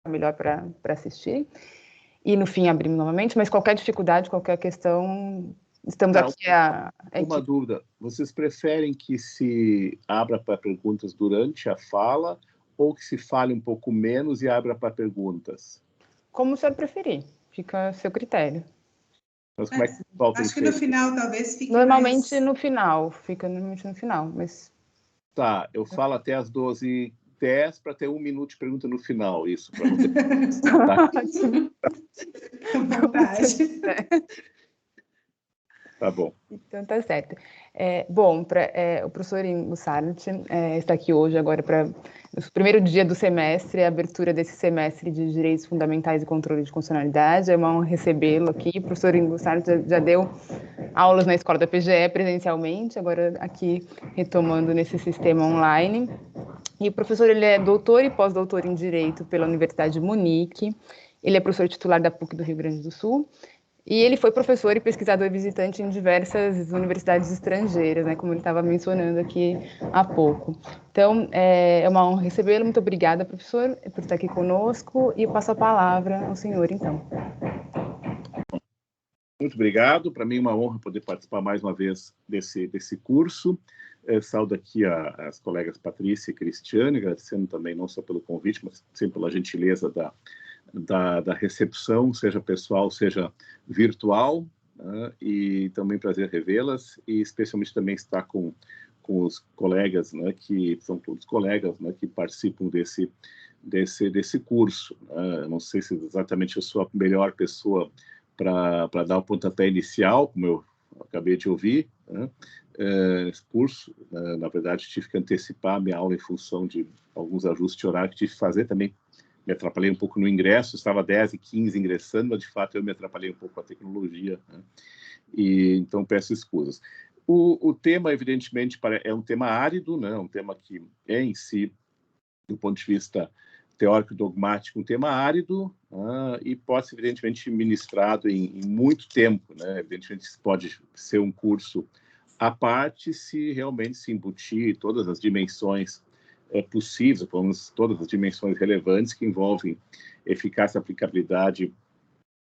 melhor para assistir. E no fim abrimos novamente, mas qualquer dificuldade, qualquer questão, estamos aqui Uma dúvida, vocês preferem que se abra para perguntas durante a fala ou que se fale um pouco menos e abra para perguntas? Como o senhor preferir, fica a seu critério. Mas como é que volta acho que no final talvez fique normalmente mais... no final, fica normalmente no final, mas... Tá, eu falo até as 12h10 para ter 1 minuto de pergunta no final, isso, para não ter... À vontade. Tá bom. Então, tá certo. O professor Ingo Sarnit está aqui hoje agora para o primeiro dia do semestre, a abertura desse semestre de Direitos Fundamentais e Controle de Constitucionalidade. É uma honra recebê-lo aqui. O professor Ingo Sarnit já deu aulas na escola da PGE presencialmente, agora aqui retomando nesse sistema online. E o professor, ele é doutor e pós-doutor em Direito pela Universidade de Munique. Ele é professor titular da PUC do Rio Grande do Sul. E ele foi professor e pesquisador visitante em diversas universidades estrangeiras, né, como ele estava mencionando aqui há pouco. Então, é uma honra recebê-lo. Muito obrigada, professor, por estar aqui conosco. E eu passo a palavra ao senhor, então. Muito obrigado. Para mim é uma honra poder participar mais uma vez desse curso. Saúdo aqui as colegas Patrícia e Cristiane, agradecendo também não só pelo convite, mas sempre pela gentileza da recepção, seja pessoal, seja virtual, né? E também prazer revê-las, e especialmente também estar com os colegas, né, que são todos colegas, né, que participam desse curso. Não sei se exatamente eu sou a melhor pessoa para dar o pontapé inicial, como eu acabei de ouvir, né? Esse curso, na verdade, tive que antecipar a minha aula em função de alguns ajustes de horário que tive que fazer também. Me atrapalhei um pouco no ingresso, estava 10h15 ingressando, mas de fato eu me atrapalhei um pouco com a tecnologia, né? E então peço escusas. O tema, evidentemente, é um tema árido, né? Um tema que é em si, do ponto de vista teórico dogmático, um tema árido, e pode ser evidentemente ministrado em muito tempo, né? Evidentemente pode ser um curso à parte se realmente se embutir todas as dimensões possíveis, pelo menos todas as dimensões relevantes que envolvem eficácia e aplicabilidade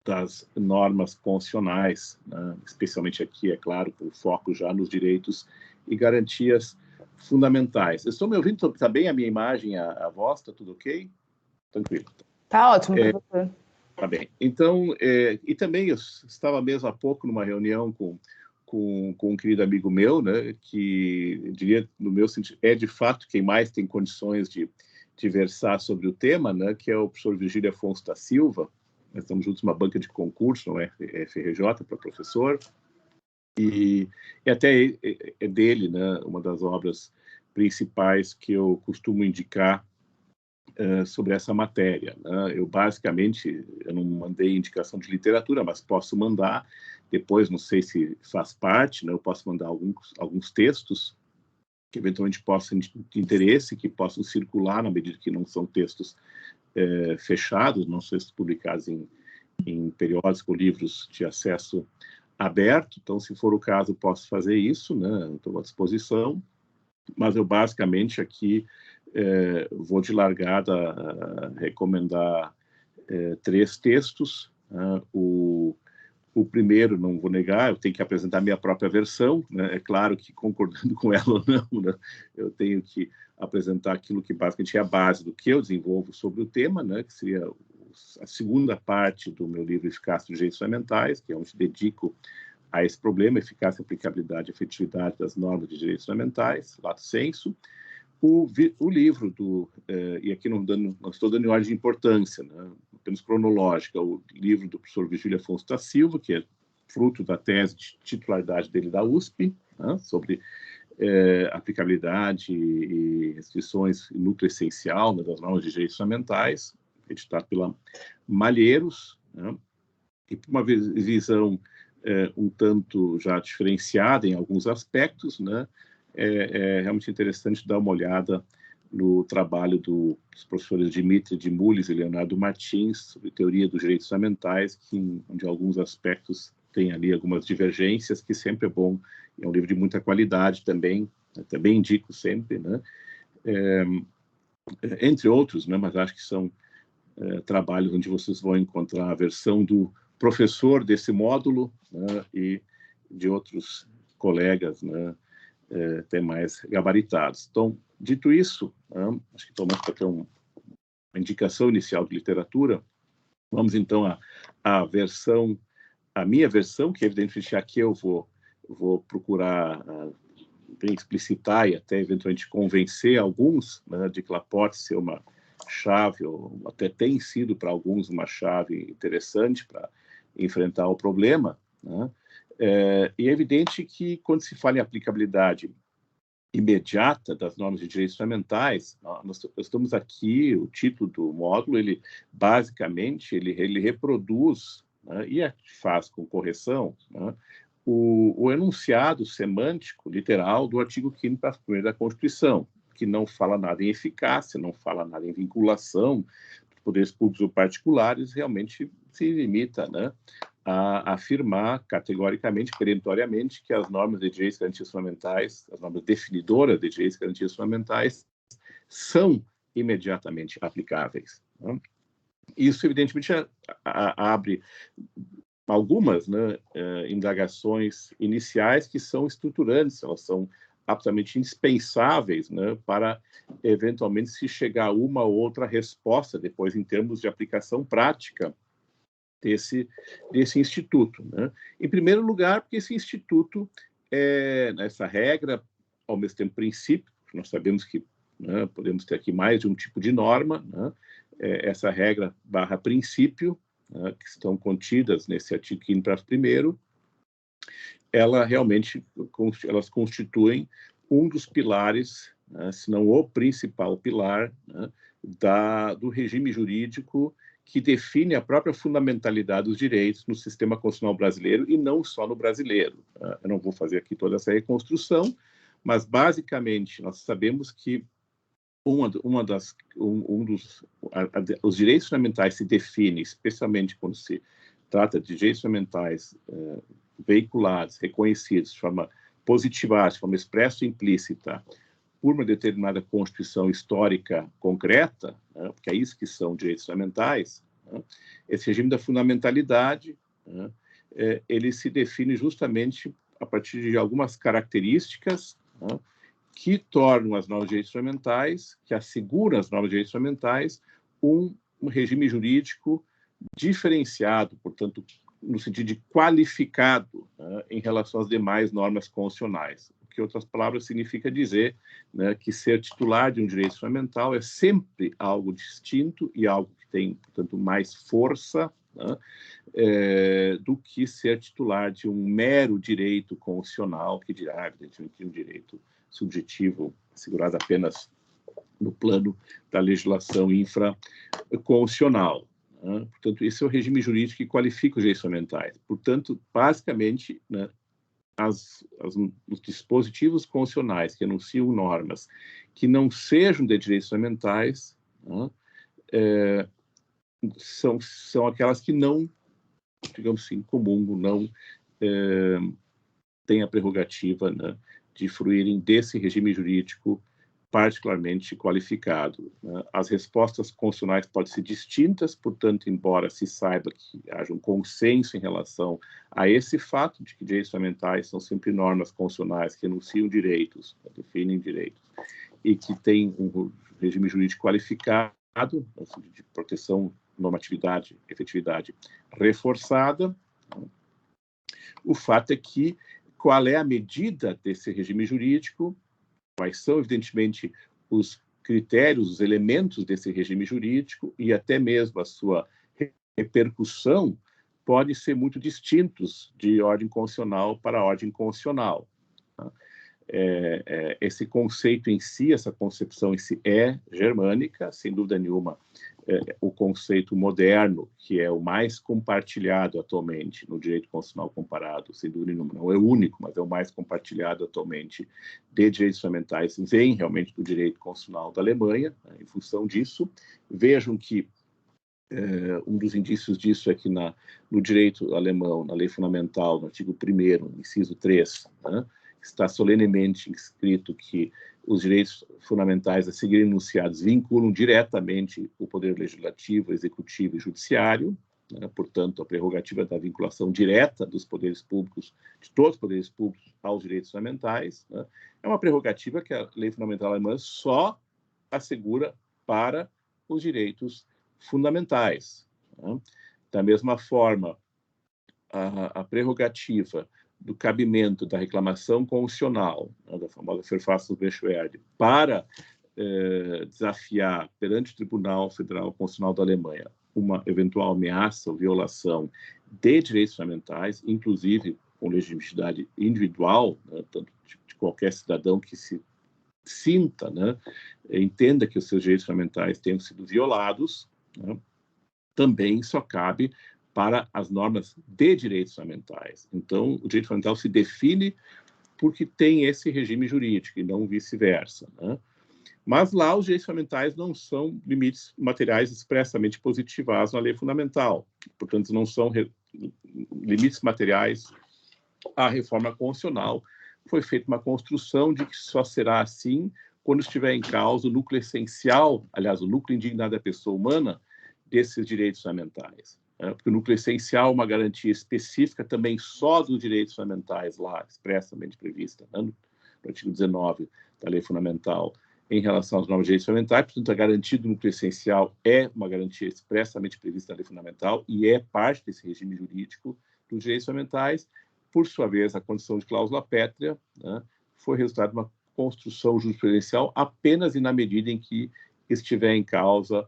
das normas constitucionais, né? Especialmente aqui, é claro, com foco já nos direitos e garantias fundamentais. Estão me ouvindo? Está bem a minha imagem, a voz? Está tudo ok? Tranquilo. Tá ótimo, professor. Tá bem. Então, e também eu estava mesmo há pouco numa reunião com um querido amigo meu, né, que, diria, no meu sentido, é de fato quem mais tem condições de versar sobre o tema, né, que é o professor Virgílio Afonso da Silva. Nós estamos juntos numa banca de concurso, não é? FRJ, para professor. E até é dele, né, uma das obras principais que eu costumo indicar sobre essa matéria, né? Eu não mandei indicação de literatura, mas posso mandar depois, não sei se faz parte, né? Eu posso mandar alguns textos que eventualmente possam de interesse, que possam circular na medida que não são textos fechados, não são publicados em periódicos ou livros de acesso aberto. Então, se for o caso, posso fazer isso, né? Estou à disposição, mas eu basicamente aqui vou de largada recomendar 3 textos. O primeiro, não vou negar, eu tenho que apresentar minha própria versão, né? É claro que concordando com ela ou não, né? Eu tenho que apresentar aquilo que basicamente é a base do que eu desenvolvo sobre o tema, né? Que seria a segunda parte do meu livro Eficácia dos Direitos Fundamentais, que é onde dedico a esse problema, eficácia, aplicabilidade e efetividade das normas de direitos fundamentais, lato sensu. O livro e aqui não estou dando em ordem de importância, né, apenas cronológica, o livro do professor Virgílio Afonso da Silva, que é fruto da tese de titularidade dele da USP, né, sobre aplicabilidade e restrições e núcleo essencial, né, das normas de direitos fundamentais, editado pela Malheiros, né, e por uma visão um tanto já diferenciada em alguns aspectos, né, é realmente interessante dar uma olhada no trabalho dos professores Dimitri Dimulis e Leonardo Martins sobre teoria dos direitos fundamentais, que, onde alguns aspectos tem ali algumas divergências, que sempre é bom. É um livro de muita qualidade também indico sempre, né? Entre outros, né, mas acho que são trabalhos onde vocês vão encontrar a versão do professor desse módulo, né, e de outros colegas, né, até mais gabaritados. Então, dito isso, acho que tomamos para ter uma indicação inicial de literatura. Vamos então à minha versão, que evidentemente aqui eu vou procurar bem explicitar e até eventualmente convencer alguns, né, de que ela pode ser uma chave, ou até tem sido para alguns uma chave interessante para enfrentar o problema, né? E é evidente que quando se fala em aplicabilidade imediata das normas de direitos fundamentais, nós estamos aqui, o título do módulo, ele basicamente ele reproduz, né, e faz com correção, né, o enunciado semântico literal do artigo 5º, parágrafo 1º da Constituição, que não fala nada em eficácia, não fala nada em vinculação dos poderes públicos ou particulares, realmente se limita, né, a afirmar categoricamente, peremptoriamente, que as normas de direitos e garantias fundamentais, as normas definidoras de direitos e garantias fundamentais, são imediatamente aplicáveis, né? Isso, evidentemente, abre algumas, né, indagações iniciais que são estruturantes, elas são absolutamente indispensáveis, né, para, eventualmente, se chegar a uma ou outra resposta, depois, em termos de aplicação prática desse instituto, né? Em primeiro lugar, porque esse instituto, essa regra, ao mesmo tempo princípio, nós sabemos que, né, podemos ter aqui mais de um tipo de norma, né? Essa regra / princípio, né, que estão contidas nesse artigo 5º, parágrafo 1º, elas constituem um dos pilares, né, se não o principal pilar, né, do regime jurídico que define a própria fundamentalidade dos direitos no sistema constitucional brasileiro e não só no brasileiro. Eu não vou fazer aqui toda essa reconstrução, mas basicamente nós sabemos que os direitos fundamentais se definem, especialmente quando se trata de direitos fundamentais veiculados, reconhecidos de forma positivada, de forma expressa ou implícita, por uma determinada Constituição histórica concreta, né, porque é isso que são direitos fundamentais, né, esse regime da fundamentalidade, né, ele se define justamente a partir de algumas características, né, que tornam as normas de direitos fundamentais, que asseguram as normas de direitos fundamentais, um regime jurídico diferenciado, portanto, no sentido de qualificado, né, em relação às demais normas constitucionais. Que, outras palavras, significa dizer, né, que ser titular de um direito fundamental é sempre algo distinto e algo que tem, portanto, mais força, né, do que ser titular de um mero direito constitucional, que dirá, evidentemente, um direito subjetivo assegurado apenas no plano da legislação infraconstitucional, né? Portanto, esse é o regime jurídico que qualifica os direitos fundamentais. Portanto, basicamente, né, os dispositivos constitucionais que anunciam normas que não sejam de direitos fundamentais, né, são aquelas que não, digamos assim, comungam, não têm a prerrogativa, né, de fruírem desse regime jurídico particularmente qualificado, né? As respostas constitucionais podem ser distintas, portanto, embora se saiba que haja um consenso em relação a esse fato de que direitos fundamentais são sempre normas constitucionais que enunciam direitos, definem direitos, e que têm um regime jurídico qualificado, assim, de proteção, normatividade, efetividade reforçada, né? O fato é que qual é a medida desse regime jurídico? Quais são, evidentemente, os critérios, os elementos desse regime jurídico e até mesmo a sua repercussão podem ser muito distintos de ordem constitucional para ordem constitucional. Esse conceito em si, essa concepção em si é germânica, sem dúvida nenhuma. O conceito moderno, que é o mais compartilhado atualmente no direito constitucional comparado, sem dúvida nenhuma, não é o único, mas é o mais compartilhado atualmente de direitos fundamentais, vem realmente do direito constitucional da Alemanha, né, em função disso. Vejam que um dos indícios disso é que no direito alemão, na lei fundamental, no artigo 1º, inciso 3, né, está solenemente escrito que os direitos fundamentais a seguirem enunciados vinculam diretamente o poder legislativo, executivo e judiciário, né? Portanto, a prerrogativa da vinculação direta dos poderes públicos, de todos os poderes públicos aos direitos fundamentais, né? É uma prerrogativa que a lei fundamental alemã só assegura para os direitos fundamentais, né? Da mesma forma, a prerrogativa do cabimento da reclamação constitucional, né, da famosa Verfassungsbeschwerde, para desafiar perante o Tribunal Federal Constitucional da Alemanha uma eventual ameaça ou violação de direitos fundamentais, inclusive com legitimidade individual, né, tanto de qualquer cidadão que se sinta, né, entenda que os seus direitos fundamentais tenham sido violados, né, também só cabe para as normas de direitos fundamentais. Então, o direito fundamental se define porque tem esse regime jurídico e não vice-versa, né? Mas lá os direitos fundamentais não são limites materiais expressamente positivados na lei fundamental. Portanto, não são limites materiais à reforma constitucional. Foi feita uma construção de que só será assim quando estiver em causa o núcleo essencial, aliás, o núcleo indignado da pessoa humana, desses direitos fundamentais. Porque o núcleo essencial é uma garantia específica também só dos direitos fundamentais lá, expressamente prevista, né, no artigo 19 da Lei Fundamental, em relação aos novos direitos fundamentais. Portanto, a garantia do núcleo essencial é uma garantia expressamente prevista na Lei Fundamental e é parte desse regime jurídico dos direitos fundamentais. Por sua vez, a condição de cláusula pétrea, né, foi resultado de uma construção jurisprudencial apenas e na medida em que estiver em causa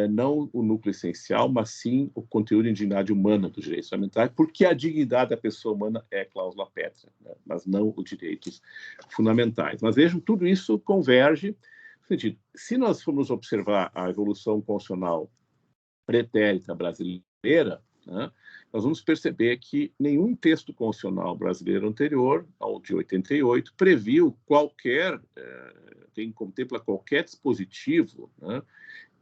não o núcleo essencial, mas sim o conteúdo de dignidade humana dos direitos fundamentais, porque a dignidade da pessoa humana é cláusula pétrea, né? Mas não os direitos fundamentais. Mas vejam, tudo isso converge no sentido, se nós formos observar a evolução constitucional pretérita brasileira, né, nós vamos perceber que nenhum texto constitucional brasileiro anterior, ao de 88, previu contempla qualquer dispositivo, né,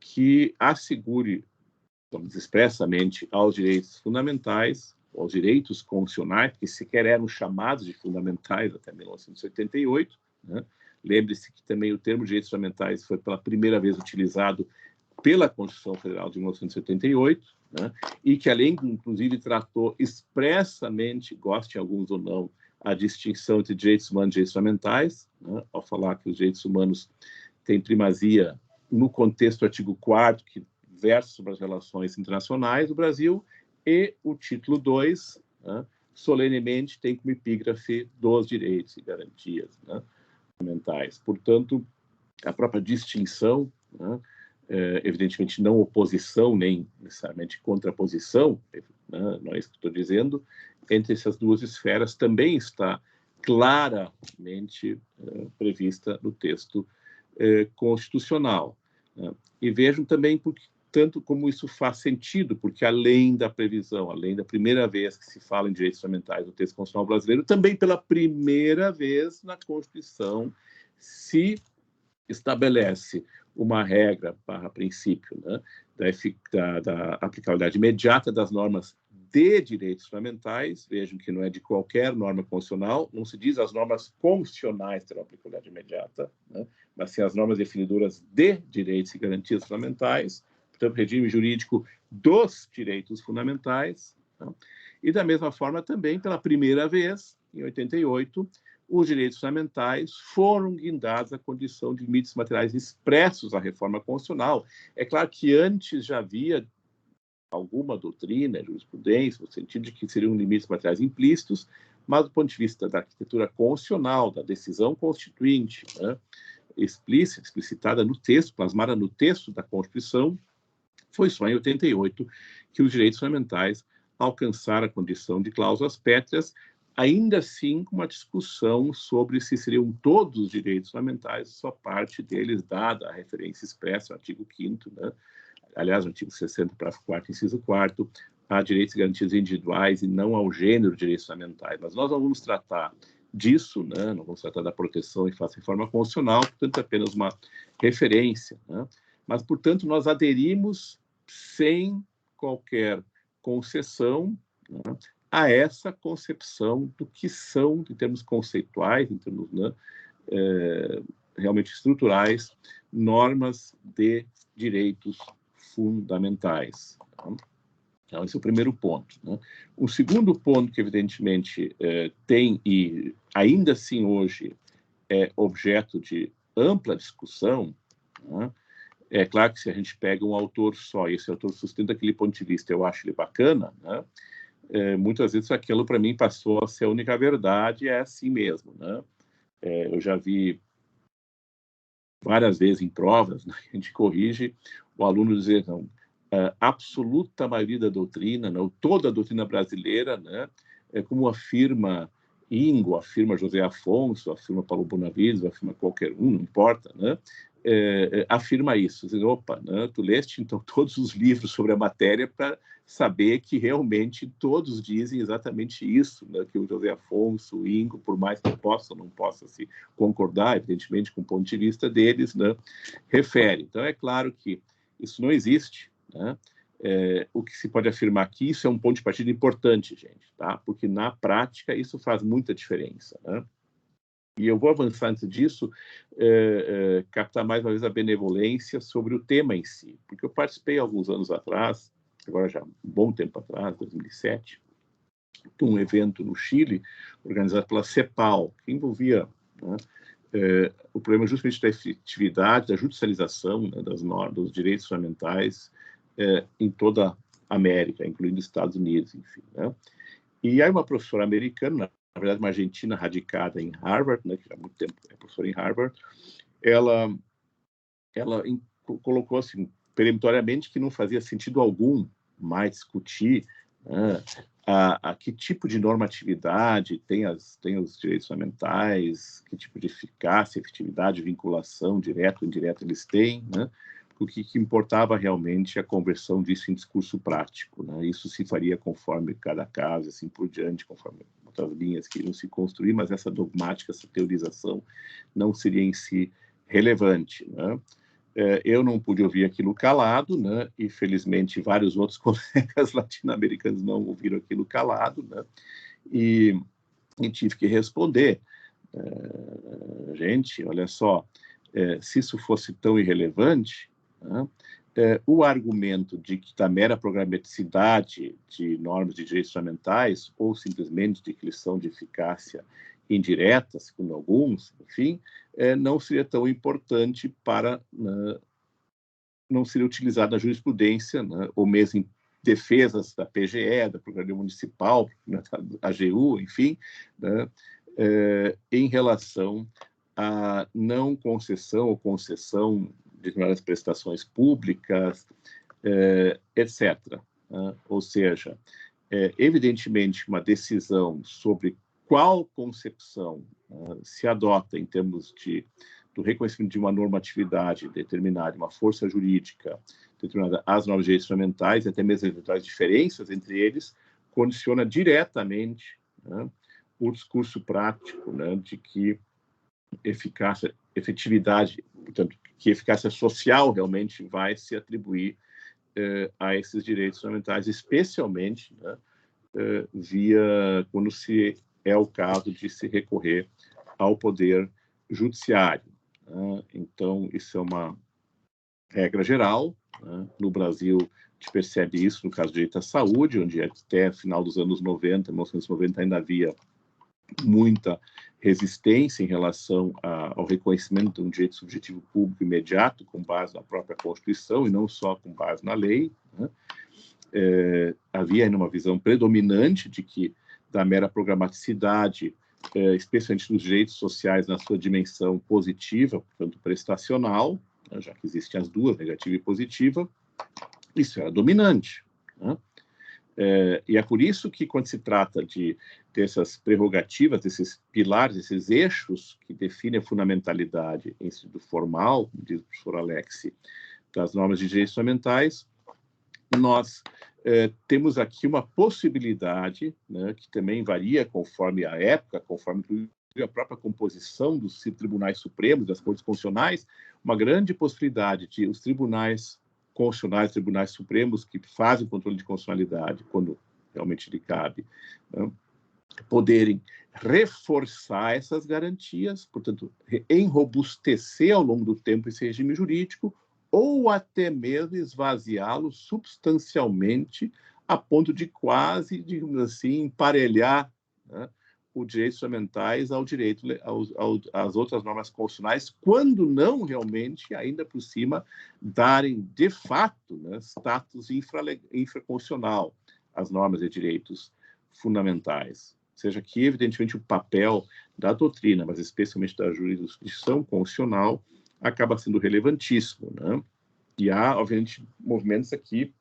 que assegure, vamos expressamente, aos direitos fundamentais, aos direitos constitucionais, que sequer eram chamados de fundamentais até 1988. Né? Lembre-se que também o termo direitos fundamentais foi pela primeira vez utilizado pela Constituição Federal de 1988, né? E que a lei, inclusive, tratou expressamente, gostem alguns ou não, a distinção entre direitos humanos e direitos fundamentais, né? Ao falar que os direitos humanos têm primazia no contexto do artigo 4º, que versa sobre as relações internacionais do Brasil, e o título 2, né, solenemente tem como epígrafe dos direitos e garantias, né, fundamentais. Portanto, a própria distinção, né, evidentemente não oposição, nem necessariamente contraposição, né, não é isso que estou dizendo, entre essas duas esferas também está claramente prevista no texto constitucional. E vejam também tanto como isso faz sentido, porque além da previsão, além da primeira vez que se fala em direitos fundamentais no texto constitucional brasileiro, também pela primeira vez na Constituição se estabelece uma regra barra princípio, né, da aplicabilidade imediata das normas de direitos fundamentais. Vejam que não é de qualquer norma constitucional, não se diz as normas constitucionais terão aplicabilidade imediata, né, mas sim as normas definidoras de direitos e garantias fundamentais, portanto, regime jurídico dos direitos fundamentais. Né, e da mesma forma também, pela primeira vez, em 88, os direitos fundamentais foram guindados à condição de limites materiais expressos à reforma constitucional. É claro que antes já havia alguma doutrina, jurisprudência, no sentido de que seriam limites materiais implícitos, mas do ponto de vista da arquitetura constitucional, da decisão constituinte, né, explicitada no texto, plasmada no texto da Constituição, foi só em 88 que os direitos fundamentais alcançaram a condição de cláusulas pétreas, ainda assim com uma discussão sobre se seriam todos os direitos fundamentais, só parte deles, dada a referência expressa ao artigo 5º, né? Aliás, no artigo 60, parágrafo 4º, inciso 4º, a direitos e garantias individuais e não ao gênero de direitos fundamentais. Mas nós não vamos tratar disso, né? Não vamos tratar da proteção e face à reforma constitucional, portanto, é apenas uma referência, né? Mas, portanto, nós aderimos sem qualquer concessão, né, a essa concepção do que são, em termos conceituais, em termos, né, realmente estruturais, normas de direitos fundamentais. Tá? Então, esse é o primeiro ponto. Né? O segundo ponto que, evidentemente, tem, e ainda assim hoje é objeto de ampla discussão, né? É claro que se a gente pega um autor só, e esse autor sustenta aquele ponto de vista, eu acho ele bacana, né? Muitas vezes aquilo, para mim, passou a ser a única verdade, é assim mesmo. Né? Eu já vi várias vezes em provas, né, a gente corrige, o aluno dizer, não, a absoluta maioria da doutrina, não, toda a doutrina brasileira, né, como afirma Ingo, afirma José Afonso, afirma Paulo Bonavides, afirma qualquer um, não importa, né, afirma isso. Dizer, opa, né, tu leste então todos os livros sobre a matéria para saber que realmente todos dizem exatamente isso, né, que o José Afonso, o Ingo, por mais que possa ou não possa se concordar, evidentemente, com o ponto de vista deles, né, refere. Então, é claro que isso não existe, né? O que se pode afirmar aqui, isso é um ponto de partida importante, gente, tá? Porque na prática isso faz muita diferença, né? E eu vou avançar antes disso, captar mais uma vez a benevolência sobre o tema em si, porque eu participei alguns anos atrás, agora já um bom tempo atrás, 2007, de um evento no Chile, organizado pela CEPAL, que envolvia, né, o problema justamente da efetividade, da judicialização, né, das normas, dos direitos fundamentais em toda a América, incluindo os Estados Unidos, enfim. Né? E aí uma professora americana, na verdade uma argentina radicada em Harvard, né, que há muito tempo é professora em Harvard, ela colocou assim, peremptoriamente que não fazia sentido algum mais discutir, né, a que tipo de normatividade tem os direitos fundamentais, que tipo de eficácia, efetividade, vinculação direta ou indireta eles têm, né? O que importava realmente a conversão disso em discurso prático, né? Isso se faria conforme cada caso, assim por diante, conforme outras linhas que iriam se construir, mas essa dogmática, essa teorização não seria em si relevante, né? Eu não pude ouvir aquilo calado, né? E felizmente vários outros colegas latino-americanos não ouviram aquilo calado, né? E tive que responder, gente, olha só, se isso fosse tão irrelevante, né? O argumento de que da mera programaticidade de normas de direitos fundamentais ou simplesmente de que eles são de eficácia indireta, segundo alguns, enfim, não seria tão importante para não seria utilizado na jurisprudência, né, ou mesmo em defesas da PGE, da Procuradoria Municipal, né, da AGU, enfim, né, em relação à não concessão ou concessão de determinadas prestações públicas, etc. Né? Ou seja, evidentemente, uma decisão sobre qual concepção se adota em termos do reconhecimento de uma normatividade determinada, uma força jurídica determinada às normas de direitos fundamentais, e até mesmo eventuais diferenças entre eles, condiciona diretamente, né, o discurso prático, né, de que eficácia, efetividade, portanto, que eficácia social realmente vai se atribuir a esses direitos fundamentais, especialmente, né, quando se é o caso de se recorrer ao poder judiciário. Né? Então, isso é uma regra geral. Né? No Brasil, a gente percebe isso no caso do direito à saúde, onde até final dos anos 90, 1990, ainda havia muita resistência em relação ao reconhecimento de um direito subjetivo público imediato, com base na própria Constituição e não só com base na lei. Né? Havia ainda uma visão predominante de que da mera programaticidade, especialmente nos direitos sociais na sua dimensão positiva, portanto prestacional, né, já que existem as duas, negativa e positiva, isso era dominante. Né? E é por isso que, quando se trata dessas prerrogativas, desses pilares, desses eixos que definem a fundamentalidade em sentido formal, como diz o professor Alex, das normas de direitos fundamentais, nós temos aqui uma possibilidade, né, que também varia conforme a época, conforme a própria composição dos tribunais supremos, das cortes constitucionais, uma grande possibilidade de os tribunais constitucionais, tribunais supremos que fazem controle de constitucionalidade, quando realmente lhe cabe, né, poderem reforçar essas garantias, portanto, enrobustecer ao longo do tempo esse regime jurídico, ou até mesmo esvaziá-lo substancialmente a ponto de quase, digamos assim, emparelhar, né, os direitos fundamentais ao direito, às outras normas constitucionais, quando não realmente, ainda por cima, darem de fato, né, status infraconstitucional às normas de direitos fundamentais. Ou seja, que, evidentemente, o papel da doutrina, mas especialmente da jurisdição constitucional, acaba sendo relevantíssimo, né? E há, obviamente, movimentos aqui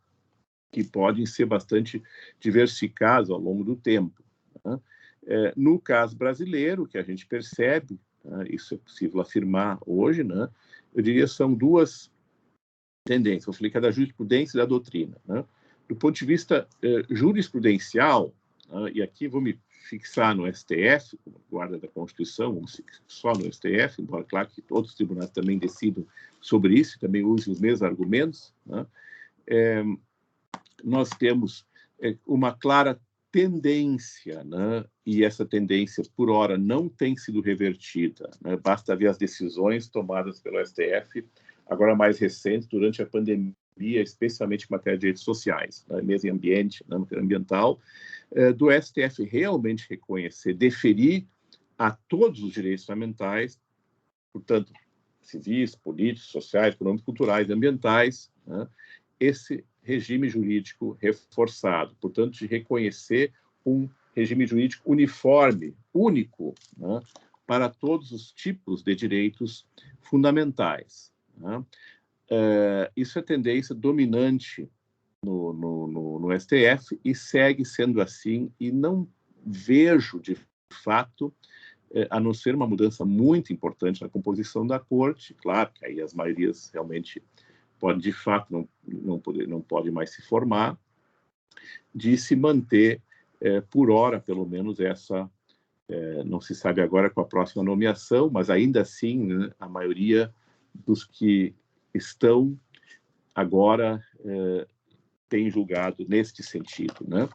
que podem ser bastante diversificados ao longo do tempo, né? No caso brasileiro, que a gente percebe, né, isso é possível afirmar hoje, né, eu diria são duas tendências. Eu falei que é da jurisprudência e da doutrina, né? Do ponto de vista jurisprudencial, e aqui vou me fixar no STF, como guarda da Constituição, só no STF, embora, claro, que outros tribunais também decidam sobre isso, também usem os mesmos argumentos, né? Nós temos uma clara tendência, né? E essa tendência, por hora, não tem sido revertida, né? Basta ver as decisões tomadas pelo STF, agora mais recentes, durante a pandemia, especialmente em matéria de direitos sociais, né? Mesmo em ambiente, né? Ambiental, do STF realmente reconhecer, deferir a todos os direitos fundamentais, portanto, civis, políticos, sociais, econômicos, culturais e ambientais, né? Esse regime jurídico reforçado, portanto, de reconhecer um regime jurídico uniforme, único, né, para todos os tipos de direitos fundamentais, né? Isso é tendência dominante no STF e segue sendo assim, e não vejo, de fato, a não ser uma mudança muito importante na composição da corte, claro que aí as maiorias realmente podem, de fato, não pode mais se formar, de se manter, por hora, pelo menos, essa, não se sabe agora com a próxima nomeação, mas ainda assim, né, a maioria dos que estão agora tem julgado neste sentido, né?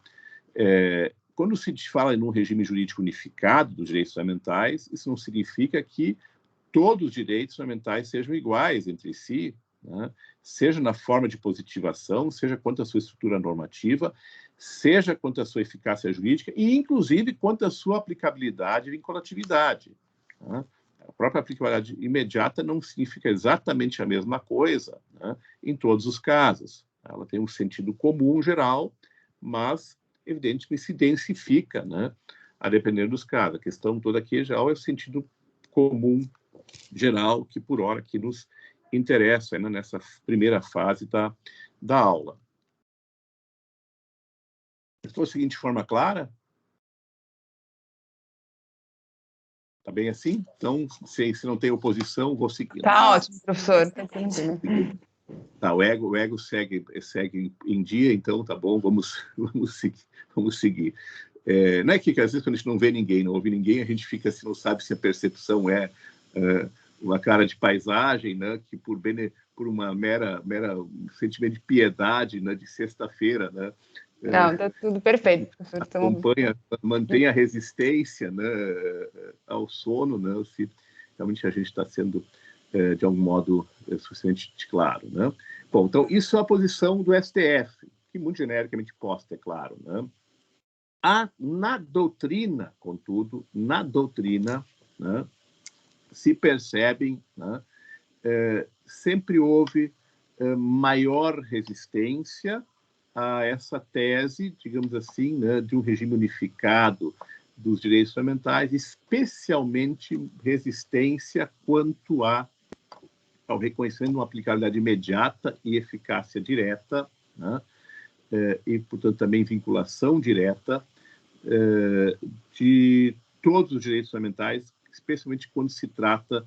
Quando se fala em um regime jurídico unificado dos direitos fundamentais, isso não significa que todos os direitos fundamentais sejam iguais entre si, né? Seja na forma de positivação, seja quanto à sua estrutura normativa, seja quanto à sua eficácia jurídica e, inclusive, quanto à sua aplicabilidade e vinculatividade, né? A própria aplicabilidade imediata não significa exatamente a mesma coisa, né, em todos os casos. Ela tem um sentido comum geral, mas, evidentemente, se densifica, né, a depender dos casos. A questão toda aqui geral é o sentido comum geral, que por hora que nos interessa, né, nessa primeira fase da aula. Estou seguindo de forma clara? Está bem assim? Então, se não tem oposição, vou seguir. Tá ótimo, professor. Tá, o ego segue em dia, então tá bom, vamos seguir. Não é que às vezes quando a gente não vê ninguém, não ouve ninguém, a gente fica assim, não sabe se a percepção é uma cara de paisagem, né, que por uma mera sentimento de piedade, né, de sexta-feira, né? Não, tá tudo perfeito, professor. Mantém a resistência, né, ao sono, né, se realmente a gente está sendo, de algum modo, suficientemente claro, né? Bom, então, isso é a posição do STF, que muito genericamente posta, é claro, né? Na doutrina, contudo, né, se percebem, né, sempre houve maior resistência a essa tese, digamos assim, né, de um regime unificado dos direitos fundamentais, especialmente resistência quanto ao reconhecimento de uma aplicabilidade imediata e eficácia direta, né, e, portanto, também vinculação direta de todos os direitos fundamentais, especialmente quando se trata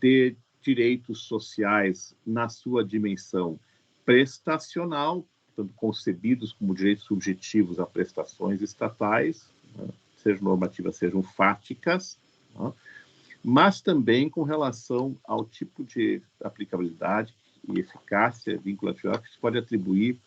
de direitos sociais na sua dimensão prestacional, portanto, concebidos como direitos subjetivos a prestações estatais, né, sejam normativas, sejam fáticas, né, mas também com relação ao tipo de aplicabilidade e eficácia vinculativa que se pode atribuir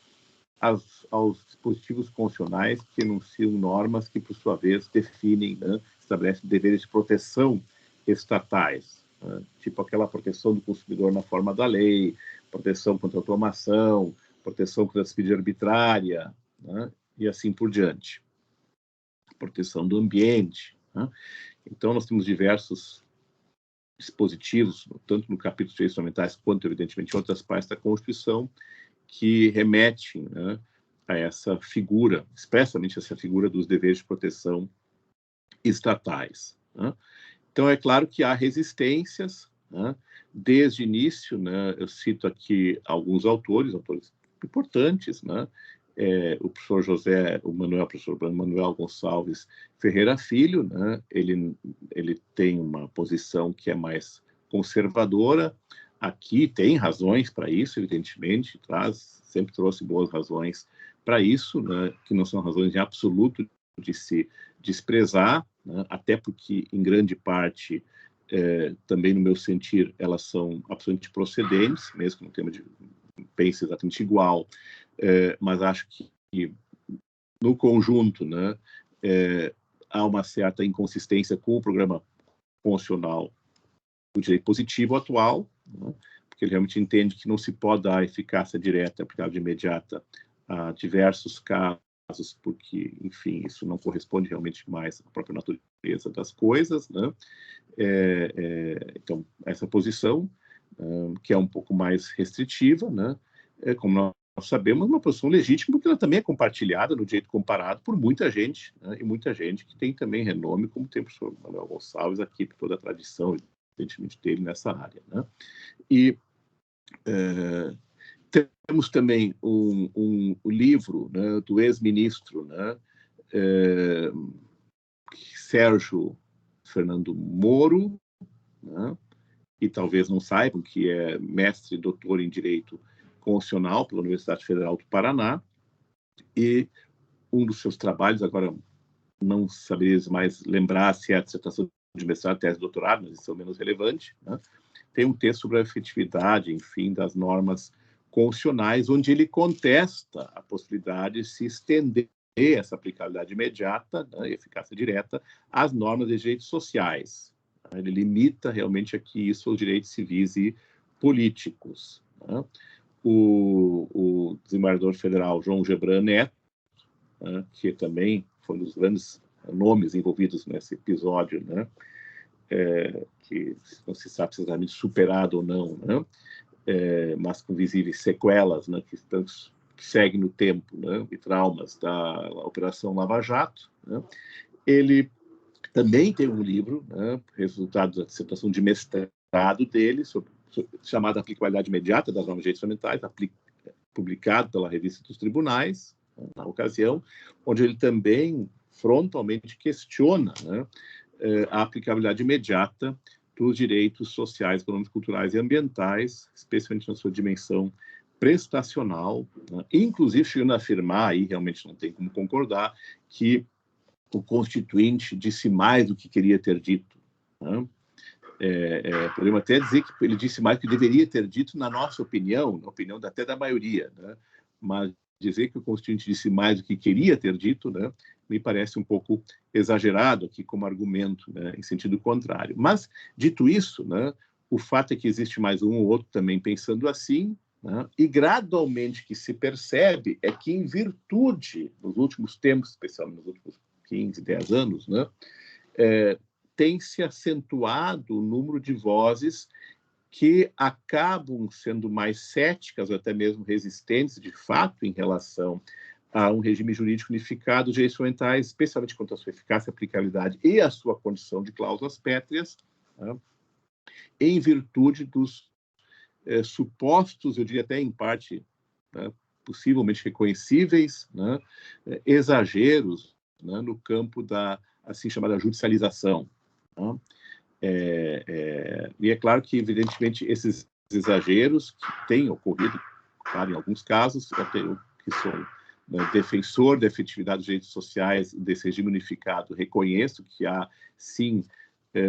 aos dispositivos constitucionais que enunciam normas que, por sua vez, definem, né, estabelecem deveres de proteção estatais, né, tipo aquela proteção do consumidor na forma da lei, proteção contra a automação, proteção contra a despedida arbitrária, né, e assim por diante. Proteção do ambiente, né? Então, nós temos diversos dispositivos, tanto no capítulo de direitos fundamentais quanto, evidentemente, em outras partes da Constituição, que remetem, né, a essa figura, expressamente essa figura dos deveres de proteção estatais, né? Então, é claro que há resistências, né? Desde o início, né, eu cito aqui alguns autores importantes, né? O professor professor Manuel Gonçalves Ferreira Filho, né? Ele tem uma posição que é mais conservadora. Aqui tem razões para isso, evidentemente, sempre trouxe boas razões para isso, né? Que não são razões em absoluto de se desprezar, né? Até porque, em grande parte, também no meu sentir, elas são absolutamente procedentes, mesmo que no tema de pense exatamente igual, mas acho que no conjunto, né, há uma certa inconsistência com o programa constitucional do direito positivo atual, né, porque ele realmente entende que não se pode dar eficácia direta, aplicável de imediata, a diversos casos, porque, enfim, isso não corresponde realmente mais à própria natureza das coisas, né? Então, essa posição, que é um pouco mais restritiva, né? Como nós sabemos, uma posição legítima, porque ela também é compartilhada no direito comparado por muita gente, né? E muita gente que tem também renome, como tem o professor Manuel Gonçalves aqui, por toda a tradição, evidentemente, dele nessa área, né? E temos também um livro, né, do ex-ministro, né, Sérgio Fernando Moro, né, e talvez não saibam que é mestre e doutor em Direito Constitucional pela Universidade Federal do Paraná, e um dos seus trabalhos, agora não saberia mais lembrar se é a dissertação de mestrado, tese de doutorado, mas isso é o menos relevante, né, tem um texto sobre a efetividade, enfim, das normas constitucionais, onde ele contesta a possibilidade de se estender essa aplicabilidade imediata, né, e eficácia direta às normas de direitos sociais. Ele limita realmente aqui isso aos direitos civis e políticos, né? O desembargador federal João Gebran Neto, né, que também foi um dos grandes nomes envolvidos nesse episódio, né, que não se sabe se exatamente superado ou não, né, mas com visíveis sequelas, né, que seguem no tempo, né, e traumas da Operação Lava Jato, né. Ele também tem um livro, né, resultado da dissertação de mestrado dele, chamado Aplicabilidade Imediata das Normas de Direitos Fundamentais, publicado pela Revista dos Tribunais, né, na ocasião, onde ele também frontalmente questiona, né, a aplicabilidade imediata dos direitos sociais, econômicos, culturais e ambientais, especialmente na sua dimensão prestacional, né, inclusive chegando a afirmar, e realmente não tem como concordar, que o Constituinte disse mais do que queria ter dito, né? Podemos até dizer que ele disse mais do que deveria ter dito, na nossa opinião, na opinião até da maioria, né? Mas dizer que o Constituinte disse mais do que queria ter dito, né, me parece um pouco exagerado aqui como argumento, né, em sentido contrário. Mas, dito isso, né, o fato é que existe mais um ou outro também pensando assim, né, e gradualmente que se percebe é que, em virtude, nos últimos tempos, especialmente nos últimos 15, 10 anos, né, tem se acentuado o número de vozes que acabam sendo mais céticas, ou até mesmo resistentes, de fato, em relação a um regime jurídico unificado de direitos fundamentais, especialmente quanto à sua eficácia, aplicabilidade e a sua condição de cláusulas pétreas, né, em virtude dos supostos, eu diria até em parte, né, possivelmente reconhecíveis, né, exageros, né, no campo da assim chamada judicialização, né? E é claro que, evidentemente, esses exageros que têm ocorrido, claro, em alguns casos, até eu que sou, né, defensor da efetividade dos direitos sociais desse regime unificado, reconheço que há, sim,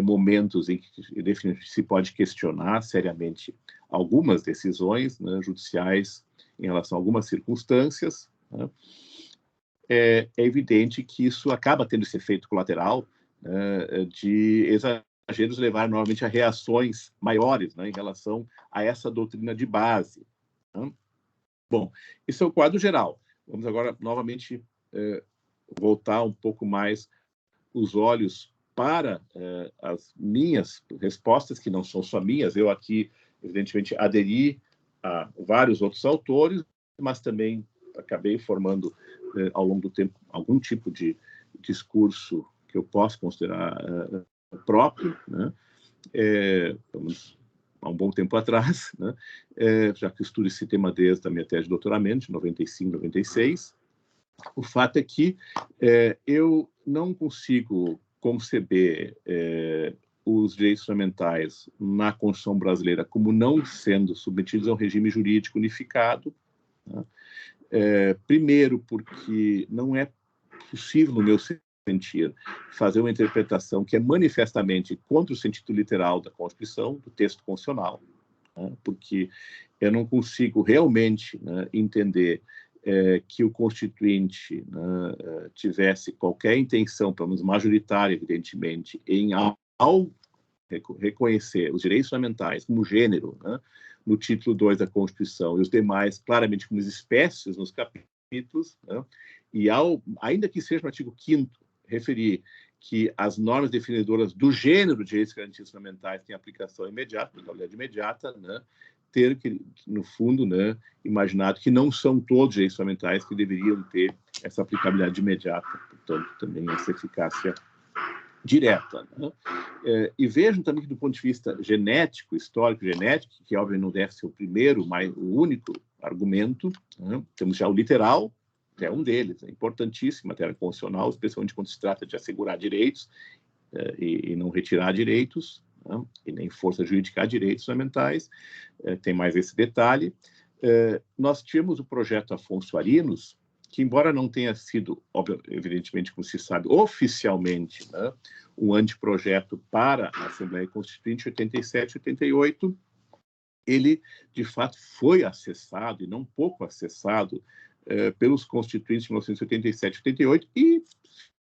momentos em que definitivamente se pode questionar seriamente algumas decisões, né, judiciais em relação a algumas circunstâncias, né, é evidente que isso acaba tendo esse efeito colateral, de exageros levar normalmente a reações maiores, né, em relação a essa doutrina de base. Né? Bom, esse é o quadro geral. Vamos agora novamente voltar um pouco mais os olhos para as minhas respostas, que não são só minhas. Eu aqui, evidentemente, aderi a vários outros autores, mas também acabei formando, ao longo do tempo, algum tipo de discurso que eu posso considerar próprio, né? Há um bom tempo atrás, né? Já que eu estudo esse tema desde a minha tese de doutoramento, de 95, 96. O fato é que eu não consigo conceber os direitos fundamentais na Constituição brasileira como não sendo submetidos a um regime jurídico unificado, né? Primeiro, porque não é possível, no meu sentir, fazer uma interpretação que é manifestamente contra o sentido literal da Constituição, do texto constitucional, né? Porque eu não consigo realmente, né, entender que o Constituinte, né, tivesse qualquer intenção, pelo menos majoritária, evidentemente, em ao reconhecer os direitos fundamentais como gênero, né, no título 2 da Constituição, e os demais claramente como espécies nos capítulos, né, e ainda que seja no artigo 5º, referir que as normas definidoras do gênero de direitos garantidos fundamentais têm aplicação imediata, aplicabilidade imediata, né, ter que, no fundo, né, imaginado que não são todos os direitos fundamentais que deveriam ter essa aplicabilidade imediata, portanto, também essa eficácia direta. Né? E vejam também que, do ponto de vista genético, histórico-genético, que obviamente não deve ser o primeiro, mas o único argumento, né? Temos já o literal, que é um deles, é importantíssimo, matéria constitucional, especialmente quando se trata de assegurar direitos e não retirar direitos, né? E nem força jurídica a direitos fundamentais. Tem mais esse detalhe. Nós tínhamos o projeto Afonso Arinos, que, embora não tenha sido, evidentemente, como se sabe, oficialmente, né, um anteprojeto para a Assembleia Constituinte 87 e 88, ele, de fato, foi acessado, e não pouco acessado, pelos constituintes de 1987 e 88, e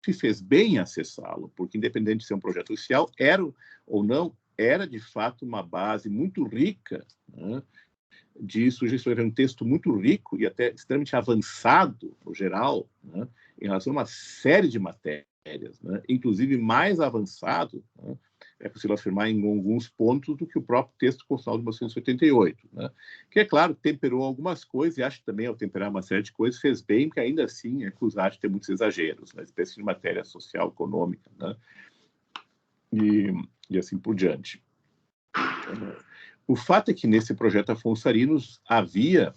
se fez bem acessá-lo, porque, independente de ser um projeto oficial, era ou não, era, de fato, uma base muito rica, né, de sugestões. É um texto muito rico e até extremamente avançado, no geral, né, em relação a uma série de matérias, né, inclusive mais avançado, né, é possível afirmar em alguns pontos do que o próprio texto constitucional de 1988, né, que, é claro, temperou algumas coisas, e acho que também, ao temperar uma série de coisas, fez bem, porque ainda assim é acusado de ter muitos exageros, né, especialmente em matéria social, econômica, né, e assim por diante. O fato é que nesse projeto Afonso Arinos havia